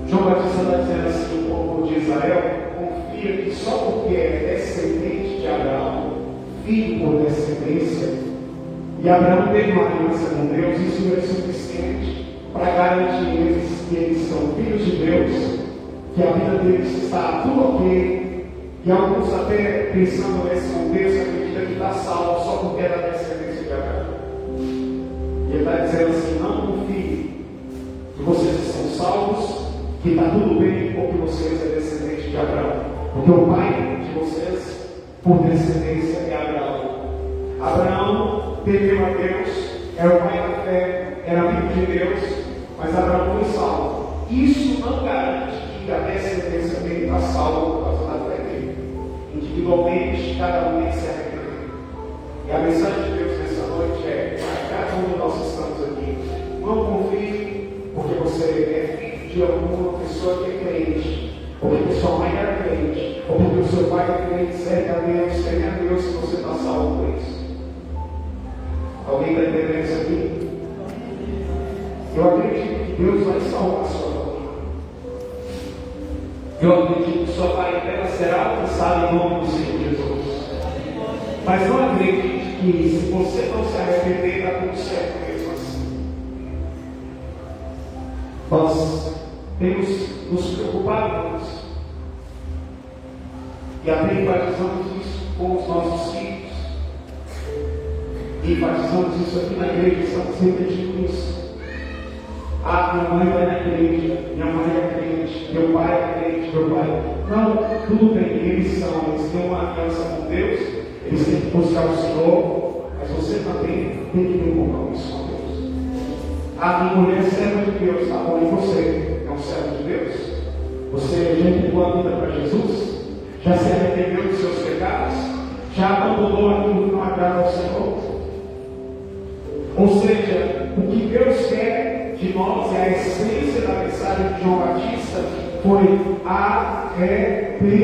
João Batista está dizendo assim: o povo de Israel confia que só porque é descendente de Abraão, filho por descendência, e Abraão teve uma aliança com Deus, isso é suficiente para garantir eles que eles são filhos de Deus, que a vida deles está tudo ok, E alguns até pensando nesse contexto, acreditam que está salvo só porque é da descendência de Abraão. E ele está dizendo assim: não confie que vocês são salvos, que está tudo bem porque vocês é descendente de Abraão. Porque o pai de vocês, por descendência, é Abraão. Abraão temeu a Deus, era o pai da fé, era amigo de Deus, mas Abraão foi salvo. Isso não garante que a descendência dele está salva por causa da fé dele. Individualmente, cada um tem que se arrepender. E a mensagem de Deus nessa noite é: para cada um de nós que estamos aqui, não confie porque você é filho de alguma pessoa que é crente, ou porque sua mãe era crente, ou porque o seu pai é crente, serve a Deus se você está salvo por isso. Alguém está entendendo isso aqui? Eu acredito que Deus vai salvar a sua família. Eu acredito que sua parentela será alcançada em nome do Senhor Jesus. Mas não acredite que se você não se arrepender, dá tudo certo mesmo assim. Nós temos nos preocupado com isso. E até enfatizamos isso com os nossos filhos. E enfatizamos isso aqui na igreja, estamos repetindo isso. Minha mãe vai na igreja, minha mãe é crente, meu pai é crente, meu pai. Não, tudo bem, eles têm uma aliança com Deus, eles têm que buscar o Senhor, mas você também tem que ter um compromisso com Deus. Minha mulher é serva de Deus, tá bom? E você é um servo de Deus? Você já entregou a vida para Jesus? Já se arrependeu dos seus pecados? Já abandonou aquilo que não agrada ao Senhor? Ou seja, o que Deus quer de nós é a essência da mensagem de João Batista, foi arrepender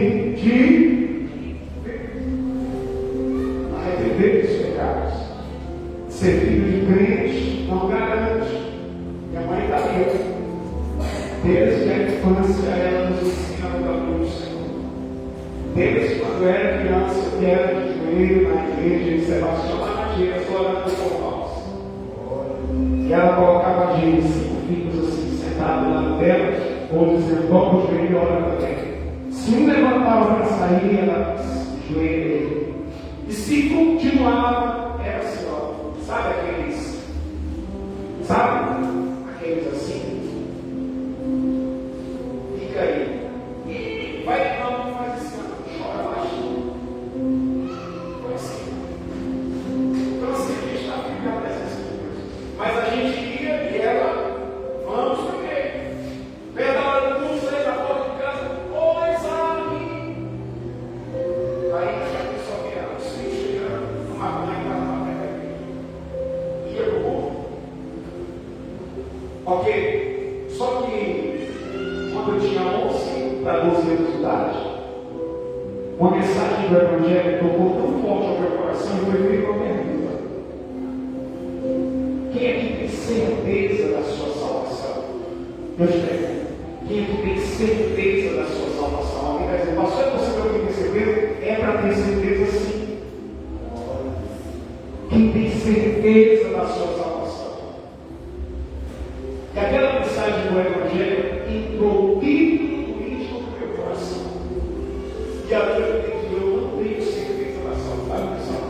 dos pecados. Ser filho de crente não garante. Minha mãe está ali. Desde a infância ela nos ensina o caminho do Senhor. Desde quando era criança, que era de joelho na igreja de Sebastião Matias, orando por nós. E ela colocava de 5 filhos assim, sentados lá no dela, ou dizendo: dobra o joelho e ora também. Se um levantava para sair, ela joelho. E se continuava, era assim, ó. Sabe aqueles? Sabe? Aqueles assim. Fica aí. E vai não faz assim, ó. Chora baixinho. Foi assim. Então assim, a gente está ficando nessas coisas. Mas a gente ia e ela, vamos primeiro. Vem da hora do mundo, sai da porta de casa, pois ali. Aí já começou a virar os filhos chegando, uma mãe para a perto da igreja. Ia para o mundo. Ok. Só que quando eu tinha 11 para 12 anos de idade, uma mensagem do Evangelho tocou tão forte ao meu coração e foi feita uma pergunta: quem é que tem certeza da sua salvação? Eu te pergunto: quem é que tem certeza da sua salvação? Alguém vai dizer: pastor, é você que tem certeza? É para ter certeza sim. Quem tem certeza da sua salvação? E aquela mensagem do Evangelho entrou dentro do íntimo do meu coração. E a Bíblia diz que eu não tenho certeza da salvação.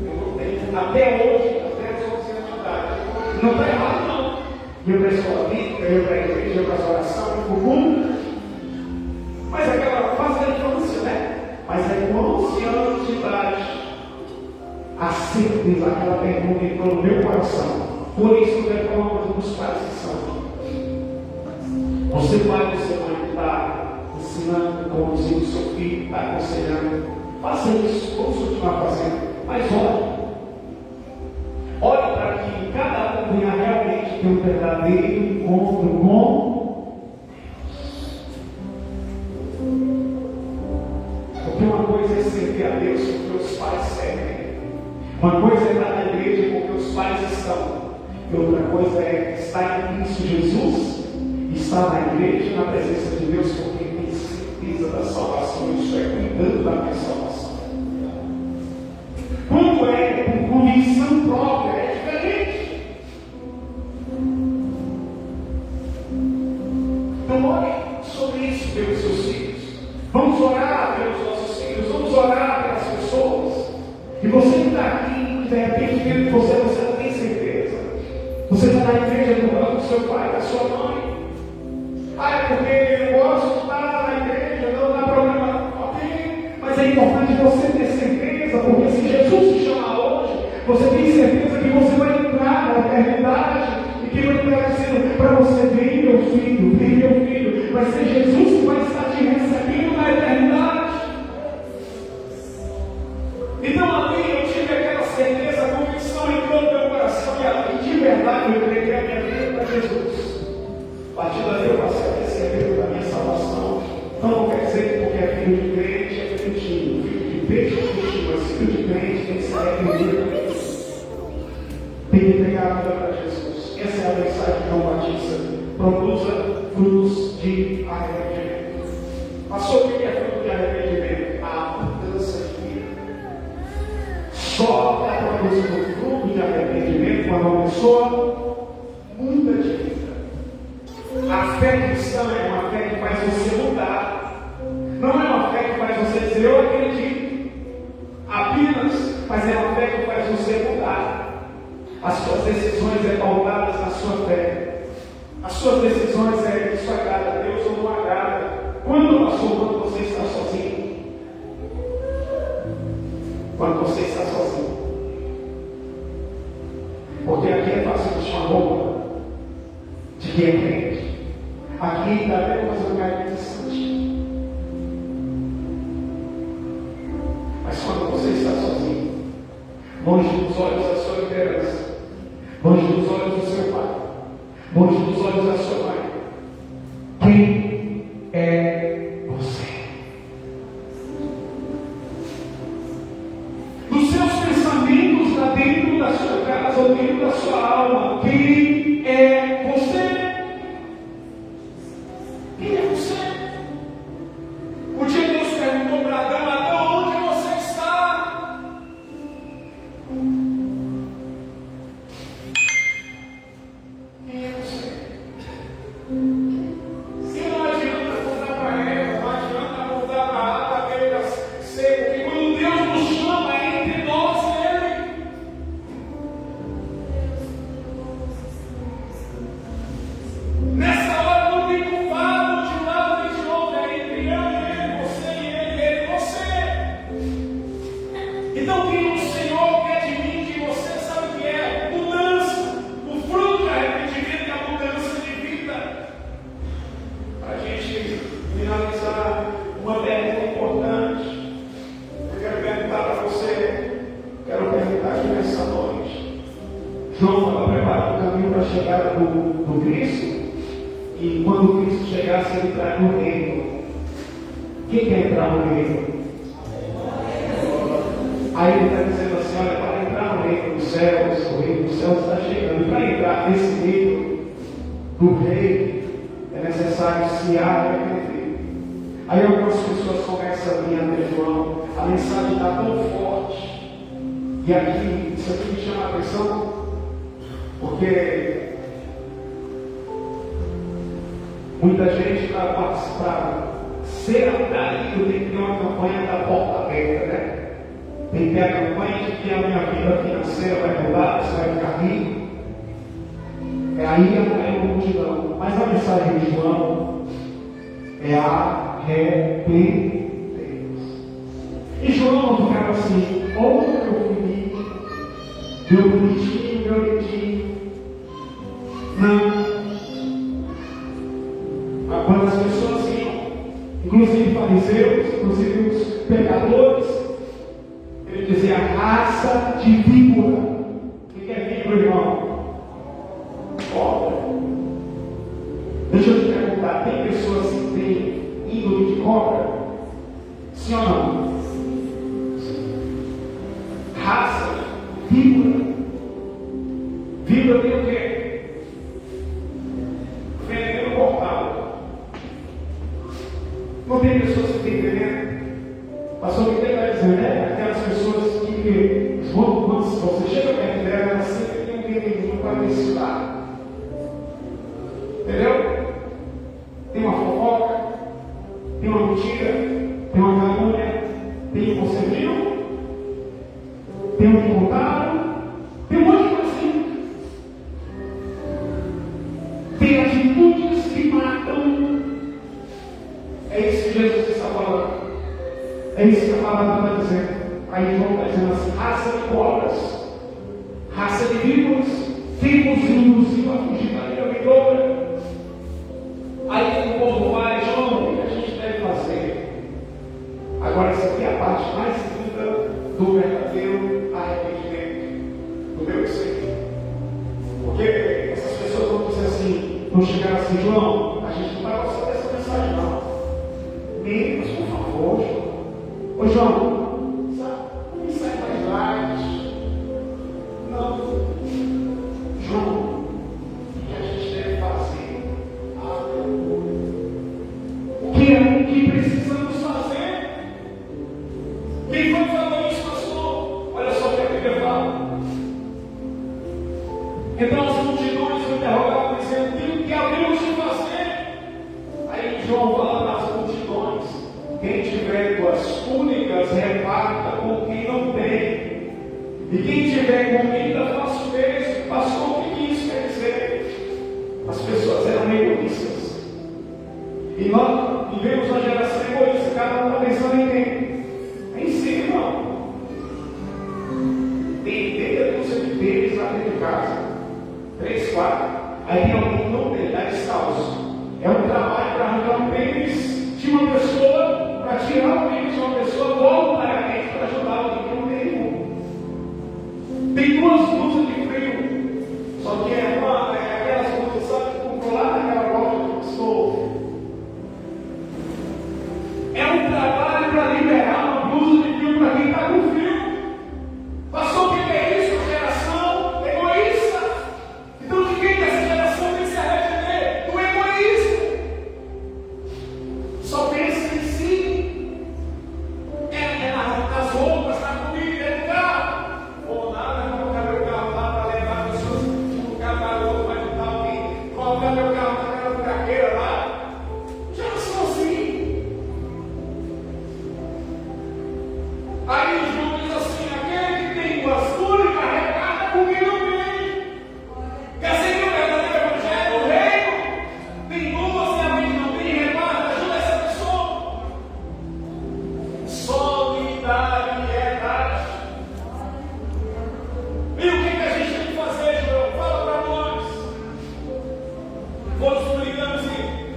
Eu não tenho. Até hoje, até os 11 anos de idade. Não está errado, não. Eu para a escola bíblica, eu para a igreja, eu para a oração, eu para o mundo. Mas aquela fase da infância, né? Mas é com 11 anos de idade, a certeza, aquela pergunta entrou no meu coração. Por isso eu quero falar uma coisa dos pais que são aqui. Você, pai, você, mãe, que está ensinando, conduzindo o seu filho, está aconselhando, faça isso, vamos continuar fazendo, mas olhe. Olhe para que cada um venha realmente ter um verdadeiro encontro com Deus. Porque uma coisa é servir a Deus porque os pais servem. Uma coisa é estar na igreja porque os pais estão. E outra coisa é estar em Cristo Jesus, estar na igreja, na presença de Deus, porque tem certeza da salvação. Isso é cuidando da minha salvação. Quando é por convicção própria, é diferente. Então, olhe sobre isso pelos seus filhos. E você que está aqui, de repente, dentro de você não tem certeza. Você está na igreja do lado do seu pai, da sua mãe. É porque eu gosto de estar na igreja, não dá problema. Ok, mas é importante você ter certeza, porque se Jesus te chamar hoje, você tem certeza que você vai entrar na eternidade e que vai estar dizendo para você: vem meu filho, vem meu filho. Vai ser Jesus que vai estar te recebendo na eternidade. Então ali eu tive aquela certeza, a convicção entrou no meu coração e ali de verdade eu entreguei a minha vida para Jesus. A partir daí eu passei a ter certeza da minha salvação. Então não quer dizer que porque é filho de crente é bonitinho, filho de peixe é bonitinho, mas filho de crente tem que ser arrependido. Tem que entregar a vida para Jesus. Essa é a mensagem de João Batista. Produza frutos de arrependimento. Passou o que é fruto de arrependimento? A mudança de vida. Só é produzido fruto de arrependimento quando uma pessoa muda de vida. A fé cristã é uma fé que faz você mudar. Não é uma fé que faz você dizer eu acredito apenas, mas é uma fé que faz você mudar. As suas decisões é pautadas na sua fé. As suas decisões é isso agrada a Deus ou não agrada. Quando passou, quando você está sozinho. Quando você está sozinho. Porque aqui é fácil de chamar roupa de quem é crente. Aqui está vendo mais um lugar distante. Mas quando você está sozinho, longe dos olhos da sua liderança, longe dos olhos do seu pai, longe dos olhos da sua mãe, quem é você? Dos seus pensamentos lá dentro da sua casa ou dentro da sua alma, quem é você? Quem é você? O dia Deus perguntou para Adão: Adão, onde você está? Quem é você? Se não adianta voltar para ela, não adianta voltar para a água, aquele seco, porque quando Deus nos chama é entre nós e Ele. Nessa hora não tem culpado de um lado nem de outro, é entre eu e Ele, você e Ele e você. Então quem o Senhor quer de mim, de você, sabe o que é? Mudança. O fruto de arrependimento é a mudança de vida. Para a gente finalizar, uma pergunta importante. Eu quero perguntar para você, quero perguntar aqui nessa noite. João estava preparando o caminho para a chegada do Cristo. E quando Cristo chegasse, ele entrar no reino. Quem quer entrar no reino? Aí ele está dizendo assim: olha, para entrar no reino dos céus, o reino dos céus está chegando. E para entrar nesse reino do rei, é necessário se arrepender. Aí algumas pessoas começam a vir até João, a mensagem está tão forte. E aqui, isso aqui me chama a atenção, porque muita gente para ser atraído tem que ter uma campanha da porta aberta, né? Tem que ter a campanha de que a minha vida financeira vai mudar, você vai ficar rico. É aí atrai uma multidão. Mas a mensagem de João é arrepender. E João não ficava assim: olha meu filhinho, meu bonitinho, meu lindinho. Não. Quando as pessoas iam, inclusive fariseus, inclusive os pecadores, ele dizia: raça de víbora. O que é víbora, irmão? Cobra. Deixa eu te perguntar: tem pessoas que têm índole de cobra? Sim ou não? Raça, víbora. Víbora tem o quê? Veneno cortado. Não tem pessoas que têm veneno? Pastor, o que ele está dizendo? É aquelas pessoas que quando você chega perto dela, ela sempre tem um veneninho para mencionar. Entendeu? Tem uma fofoca, tem uma mentira, tem uma calúnia, tem um você viu? tem um que contaram, tem um monte de coisinha. Tem atitudes que matam. É isso que Jesus está falando. É isso que a palavra está dizendo. Aí João está dizendo assim: raça de cobras, raça de víboras, quem vos induziu a fugir da minha vitória? Aí o povo vai: João, o que a gente deve fazer? Agora, essa aqui é a parte mais linda do verdadeiro arrependimento, do meu ser. Porque essas pessoas vão dizer assim, vão chegar assim: João, a gente não vai gostar dessa mensagem não. Menos, por favor, João. Ô João, sabe, não me sai mais light. Não. João, o que a gente deve fazer? O que precisamos fazer? Quem foi que falou isso, pastor? Olha só o que a Bíblia fala. Então as multidões o interrogavam, dizendo: o que havemos de fazer? Aí João fala para as multidões: quem tiver duas túnicas, reparta com quem não tem. E quem tiver comida, faça o mesmo. Pastor, o que isso quer dizer? As pessoas eram egoístas. E nós vivemos uma geração egoísta. Cada um está pensando em quem? Em si, irmão. Tem meia dúzia de deles lá dentro de casa. 3, 4. Aí tem alguém que não tem, dá descalço. É um trabalho para arrancar um pênis de uma pessoa, para tirar o pênis de uma pessoa voluntariamente para ajudar alguém que não tem nenhum. Tem 2 blusas de frio, só que é aquelas blusas, sabe, controladas naquela loja de estou. É um trabalho para liberar uma blusa de frio para quem está com frio. Passou o que é isso? A geração egoísta. Então de quem essa geração tem que se arrepender? Do egoísmo. Só pensa em si. Nas roupas, na comida, no carro. Ou nada, não colocar meu carro lá para levar pessoas de um lugar para outro, mas não está alguém. Colocar meu carro naquela buraqueira lá. Já são assim. Aí o João diz assim: aquele que tem 2 túnicas, arrecada com quem não tem. Quer dizer que o verdadeiro evangelho do reino tem 2 e alguém que não tem, repara, ajuda essa pessoa. Solidariedade. E o que a gente tem que fazer, João? Fala para nós. Todos os publicanos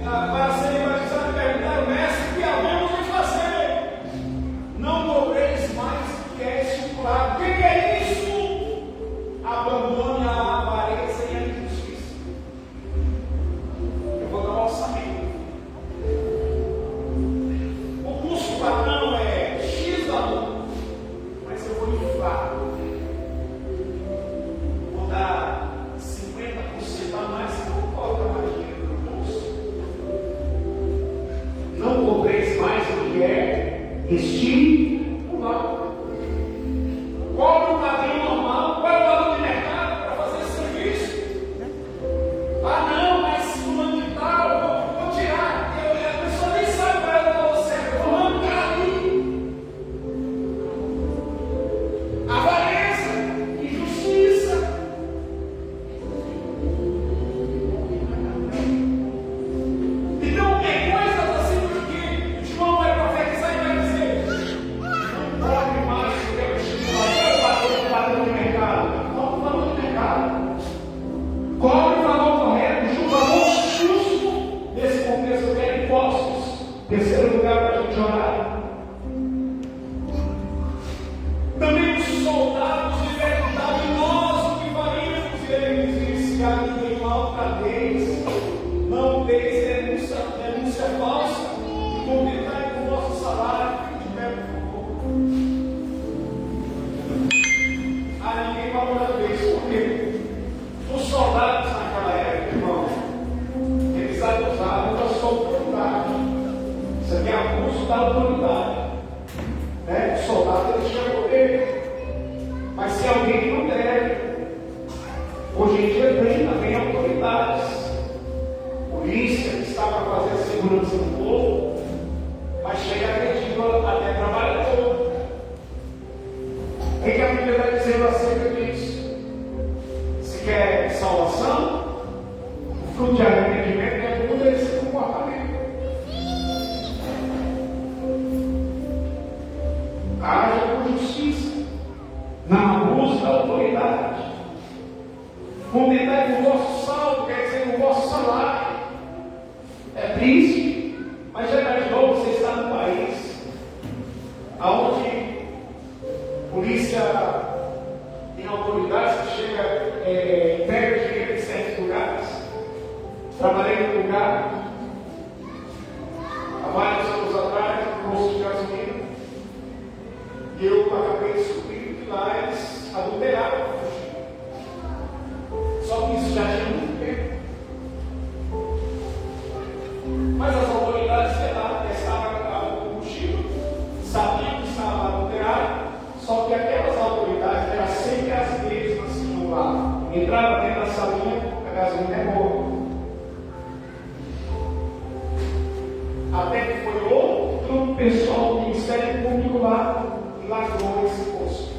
para serem batizados perguntaram: mestre, o que havemos de fazer? Não cobreis mais do que é estipulado. O que é isso? Abandone a avareza e a injustiça. Eu vou dar um orçamento. O custo padrão é X valor, mas eu vou inflar. Vou dar 50% a mais e não coloca mais dinheiro no bolso. Não cobreis mais do que é estimulado. Cobre o padrão normal. Qual é o valor de mercado para fazer esse serviço? Ah, não, mas fulano de tal, vou tirar. A pessoa nem sabe qual é o valor certo. Eu vou arrancar ali. Avareza, injustiça. Então, é coisas assim porque João vai profetizar e vai dizer: não cobre mais do que é o estimulador, o padrão de mercado. Não, o valor de mercado. Cobre o valor correto, o valor justo. Nesse contexto, eu quero impostos. Terceiro lugar para a gente orar. Também os soldados de verdade, nós o que faríamos, ele disse: a ninguém maltrateis, não deis denúncia falsa, e completai com o vosso salário. Fique de pé, por favor. A ninguém maltrateis, porque os soldados naquela época, irmão, eles abusavam da sua autoridade. Isso aqui é abuso da autoridade. O soldado ele tinha poder, mas se alguém não deve, hoje em dia tem também autoridades, polícia que está para fazer a segurança do povo, mas chega agredindo até trabalhador. O que a Bíblia vai triste, mas já imaginou você estar num país onde polícia tem autoridades que chega pega dinheiro em certos lugares? Trabalhei num lugar há vários anos atrás, no posto de gasolina, e eu acabei descobrindo que lá eles adulteravam. Só que isso já tinha muito tempo. Mas as autoridades testavam o combustível, sabiam que estava adulterado, só que aquelas autoridades eram sempre as mesmas que iam lá. Entrava dentro da salinha, a gasolina é boa. Até que foi outro pessoal do Ministério Público lá e lacrou esse posto.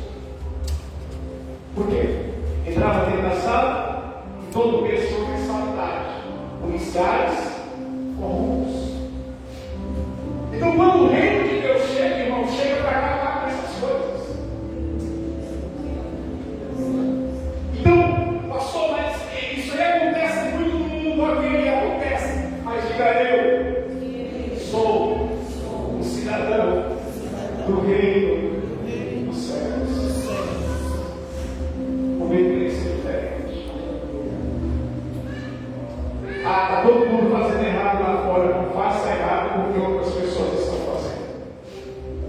Por quê? Entrava dentro da sala e todo mês tinha uma mensalidade. Policiais corruptos. Então, quando o reino de Deus chega, irmão, chega para acabar com essas coisas. Então, pastor, mas isso aí acontece muito no mundo, aquele acontece. Mas diga eu, sou um cidadão do reino dos céus. O meu interesse é diferente. Está todo mundo fazendo errado lá fora. Não faça errado porque outras pessoas estão fazendo.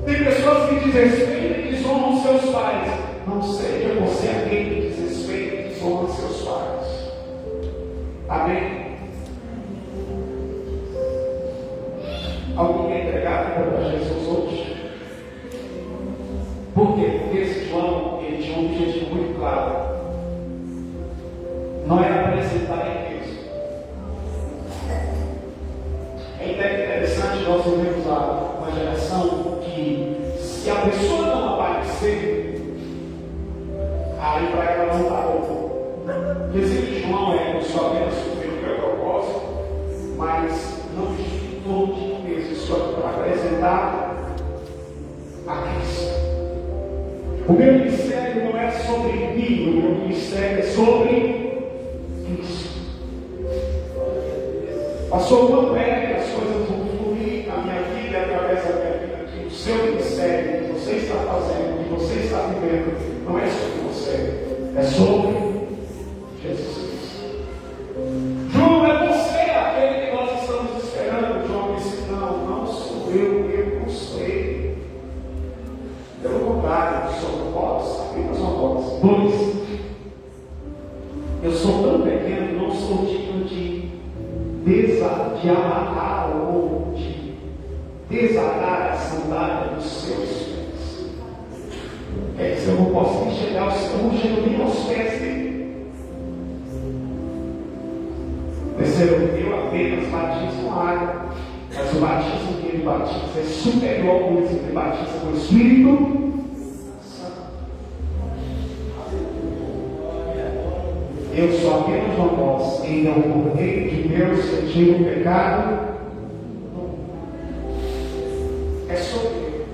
Tem pessoas que desrespeitam e desonram seus pais. Não seja você aquele que desrespeita e desonra seus pais. Amém? Alguém quer entregar a vida para Jesus hoje? Por quê? Porque esse João, ele tinha um objetivo muito claro. Não é apresentar em Cristo. É interessante nós vivemos uma geração que, se a pessoa não aparecer, aí para ela não está bom. O exemplo de João é que só apenas cumpriu o meu propósito, mas não justificou de mesmo só para apresentar a Cristo. O meu ministério não é sobre mim, o meu ministério é sobre Cristo. Pastor, quando é que as coisas vão fluir na minha vida, através da minha vida, que o seu ministério, que você está fazendo, que você está vivendo, não é sobre você, é sobre Jesus Cristo. João, é você aquele que nós estamos esperando. João disse, não sou eu não sou ele. Pelo contrário, sou voz, apenas uma voz. 2. Eu sou tão pequeno, não sou digno de amarrar ou de desatar a sandália dos seus pés. Quer dizer, eu não posso nem chegar eu não chego nem aos pés dele. Terceiro, eu apenas batizo com água, mas o batismo que ele batiza é superior ao que ele batiza com o Espírito. Eu sou apenas uma voz, em não cordeiro de Deus que tira o pecado. É sobre ele,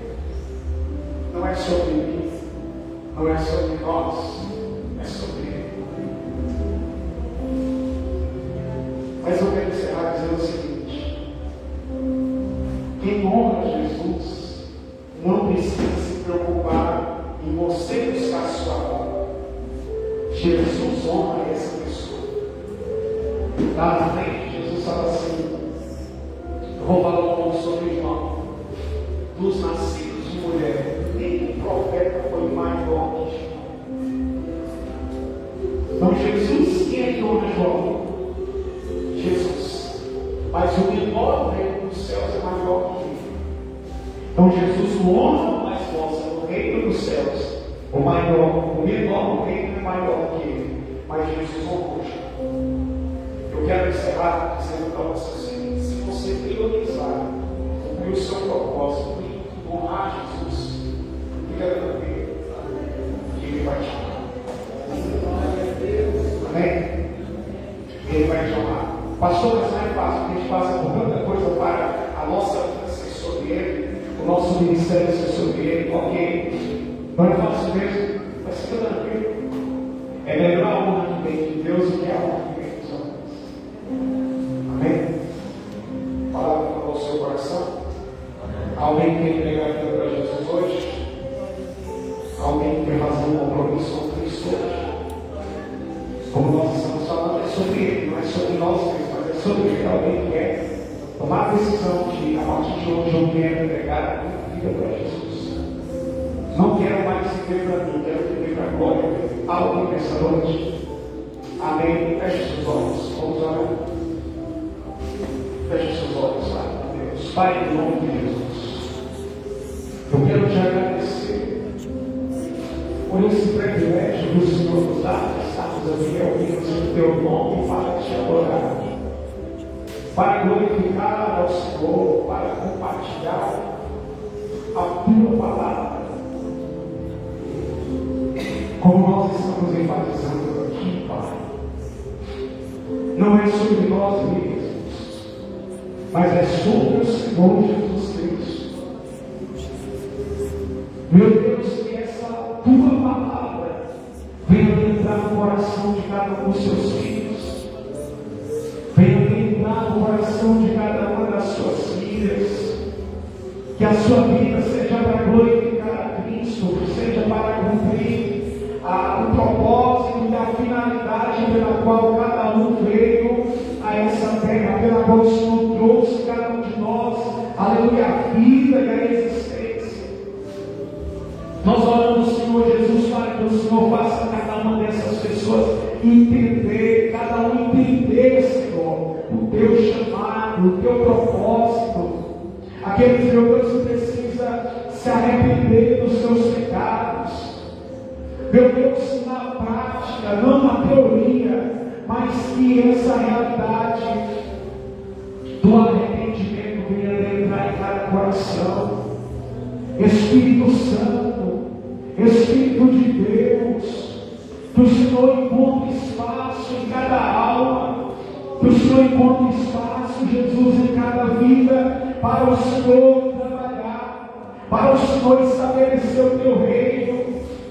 não é sobre mim, não é sobre nós, é sobre ele. Mas eu quero encerrar dizendo o seguinte: quem honra Jesus não precisa se preocupar em você buscar sua honra. Jesus honra essa pessoa. Lá na frente, Jesus fala assim: eu vou falar um pouco sobre João. Dos nascidos de mulher, nenhum profeta foi maior que João. Então, Jesus, quem é que honra João? Jesus. Mas o menor do reino dos céus é maior que ele. Então, Jesus o honra, mas mostra no reino dos céus. O menor do reino é maior que ele, mas Jesus honrou. Eu quero encerrar dizendo para você assim: se você priorizar, cumprir o seu propósito, e honrar Jesus, fica tranquilo, que ele vai te honrar. Amém? Ele vai te honrar. Pastor, mas não é fácil, a gente passa por tanta coisa para a nossa vida ser sobre ele, o nosso ministério ser sobre ele, ok? Não é fácil mesmo, mas fica tranquilo. É melhor a honra que vem de Deus do que a honra que vem dos homens. Amém? Alguém quer entregar a vida para Jesus hoje? Alguém quer fazer um compromisso com Cristo hoje? Como nós estamos falando, é sobre Ele, não é sobre nós mesmos, mas é sobre Ele. Alguém quer tomar a decisão de, a partir de hoje, eu quero entregar a minha vida para Jesus. Não quero mais viver para mim, quero viver para a glória. Alguém nessa noite? Amém. Feche seus olhos. Vamos orar. Feche seus olhos, Deus. Pai, em nome de Jesus, eu quero te agradecer por esse privilégio do Senhor nos dá, estarmos aqui reunidos em teu nome para te adorar, para glorificar ao Senhor, para compartilhar a tua palavra. Como nós estamos enfatizando aqui, Pai, não é sobre nós mesmos, mas é sobre o Senhor Jesus Cristo. Meu Deus, que essa tua palavra venha entrar no coração de cada um dos seus filhos, venha entrar no coração de cada uma das suas filhas, que a sua vida seja para glorificar a Cristo, seja para cumprir o propósito e a finalidade pela qual cada um veio a essa terra, pela qual o Senhor trouxe cada um de nós, aleluia, a vida e a existência. Nós oramos, Senhor Jesus, para que o Senhor faça cada uma dessas pessoas entender, cada um entender, Senhor, o teu chamado, o teu propósito. Aquele, Senhor Deus, que precisa se arrepender dos seus pecados. Meu Deus, na prática, não na teoria, mas que essa realidade do arrependimento venha entrar em cada coração. Espírito Santo, Espírito de Deus, que o Senhor encontre espaço em cada alma, que o Senhor encontre espaço, Jesus, em cada vida, para o Senhor trabalhar, para o Senhor estabelecer o teu reino,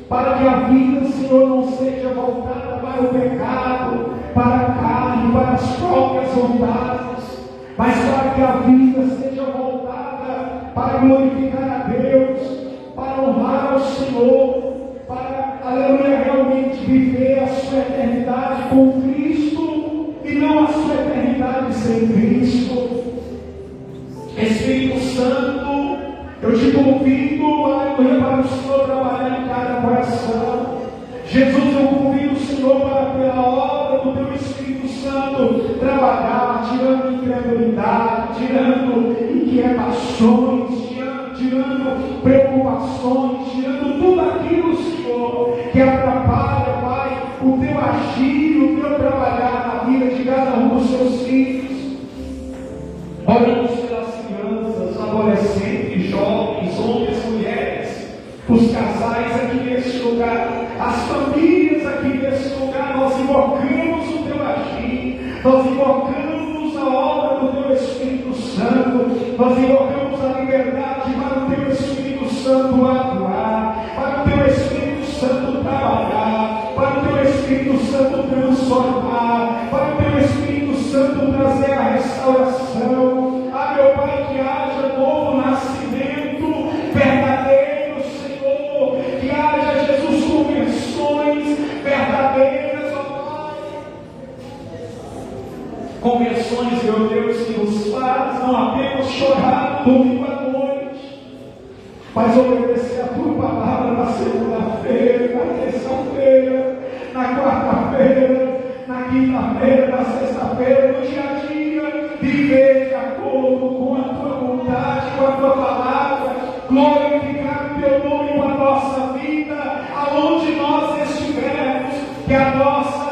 para que a vida, Senhor, não seja voltada para o pecado, para a carne, para as próprias vontades, mas para que a vida seja voltada para glorificar a Deus, para honrar ao Senhor, para, aleluia, realmente viver a sua eternidade com Cristo e não a sua eternidade sem Cristo. Espírito Santo, eu te convido, aleluia, para o Senhor trabalhar em cada coração. Jesus, eu convido o Senhor para, pela obra do teu Espírito Santo, trabalhar, tirando incredulidade, tirando inquietações, tirando preocupações, tirando tudo aquilo, Senhor, que atrapalha, Pai, o teu agir, o teu trabalhar na vida de cada um dos seus filhos. Oramos pelas crianças, adolescentes, jovens, homens, mulheres, os casais aqui neste lugar, as famílias aqui neste lugar. Nós invocamos o teu agir, nós invocamos a obra do teu Espírito Santo, nós invocamos a liberdade para o teu Espírito Santo atuar, para o teu Espírito Santo trabalhar, para o teu Espírito Santo transformar, para o teu Espírito Santo trazer a restauração. Meu Pai, que haja novo nascimento verdadeiro, Senhor, que haja, Jesus, conversões verdadeiras, ó Pai. Conversões, meu Deus, que nos faz não apenas chorar no domingo à noite, mas obedecer a tua palavra na segunda-feira, na terça-feira, na quarta-feira, na quinta-feira, na sexta-feira, no dia a dia, viver de acordo com a tua vontade, com a tua palavra, glorificar o teu nome com a nossa vida, aonde nós estivermos, que a nossa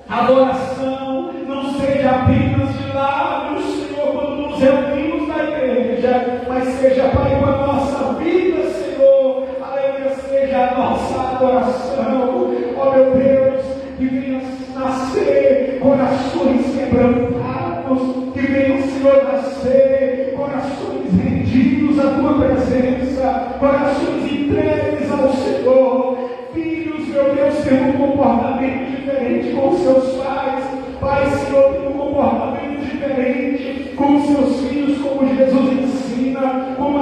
adoração não seja apenas de lábios, Senhor, quando nos reunimos na igreja, mas seja, Pai, com a nossa vida, Senhor, aleluia, seja a nossa adoração, ó meu Deus, que venha nascer corações quebrantados, que venham, Senhor, nascer corações rendidos à tua presença, corações entregues ao Senhor, filhos, meu Deus, têm um comportamento diferente com seus pais, Pai, Senhor, tem um comportamento diferente com seus filhos, como Jesus ensina, como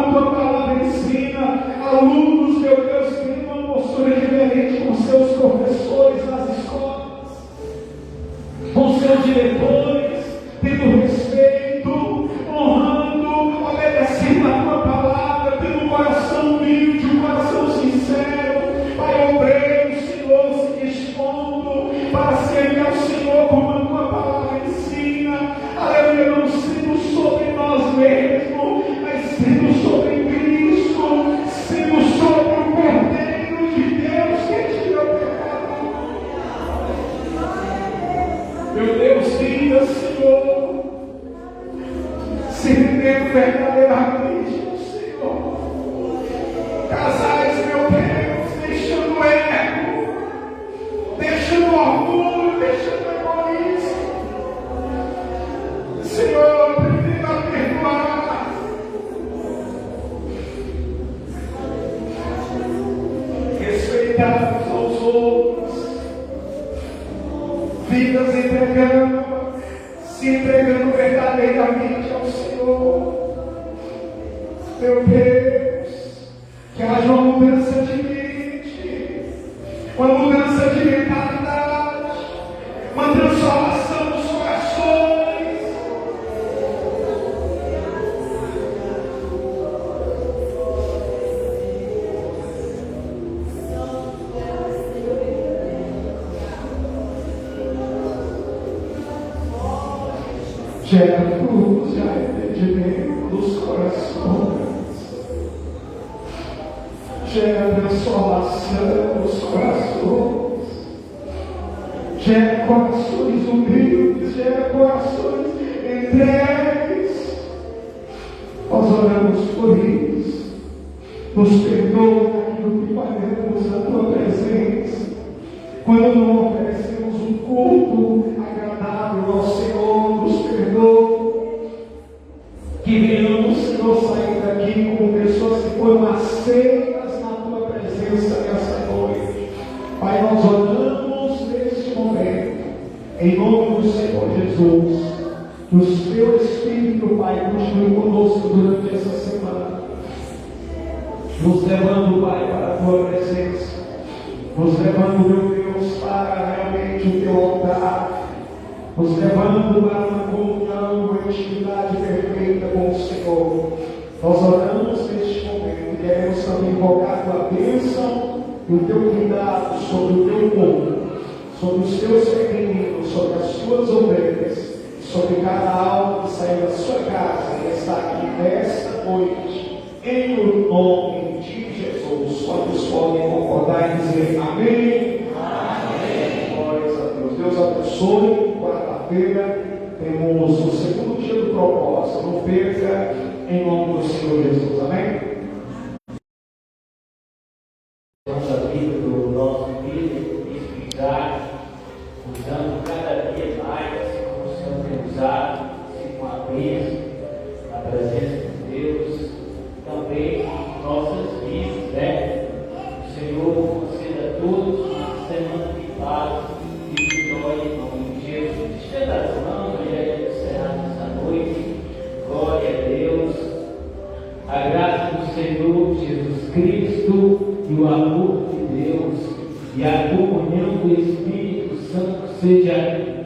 verdadeiramente ao Senhor. Casais, meu Deus, deixando o ego, deixando o orgulho, deixando o egoísmo. Senhor, aprendendo a perdoar. Respeitar uns aos outros. Vidas entregando, se entregando verdadeiramente ao Senhor. Meu Deus, que haja uma mudança de mente, uma mudança de mentalidade, uma transformação dos corações. Gera frutos de arrependimento dos corações. Gera transformação dos corações. Gera corações humildes. Gera corações entregues. Nós oramos por isso. Nos perdoa naquilo que falhamos na tua presença. Quando não oferecemos um culto agradável ao Senhor, nos perdoa. Que venhamos, Senhor, sair daqui como pessoas que foram aceitas na tua presença nessa noite. Pai, nós oramos neste momento, em nome do Senhor Jesus, que o teu Espírito, Pai, continue conosco durante essa semana, nos levando, Pai, para a tua presença, nos levando, meu Deus, para realmente o teu altar, nos levando para uma comunhão, uma intimidade perfeita com o Senhor. Nós oramos neste momento e queremos também invocar a tua bênção e o teu cuidado sobre o teu povo, sobre os teus pequeninos, sobre as tuas ovelhas, sobre cada alma que saiu da sua casa e está aqui nesta noite, em o nome de Jesus. Quantos podem concordar e dizer amém? Amém. Glórias a Deus. Deus abençoe. Quarta-feira temos o segundo dia do propósito. Não perca, em nome do Senhor Jesus. Amém? Vamos a vida do nosso Espírito Santo, usando cada dia mais, assim como o Senhor tem usado, assim com a bênção, a presença de Deus, também em nossas vidas, né? O Senhor conceda a todos uma semana de paz e vitória em nome de Jesus. Estenda as mãos, já é encerrado essa noite. Glória a Deus. A graça do Senhor Jesus Cristo e o amor de Deus e a comunhão do Espírito Santo seja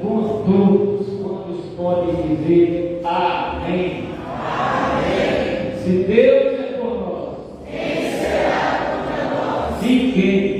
com todos. Quantos podem dizer amém? Amém. Se Deus é por nós, quem será contra nós? Ninguém.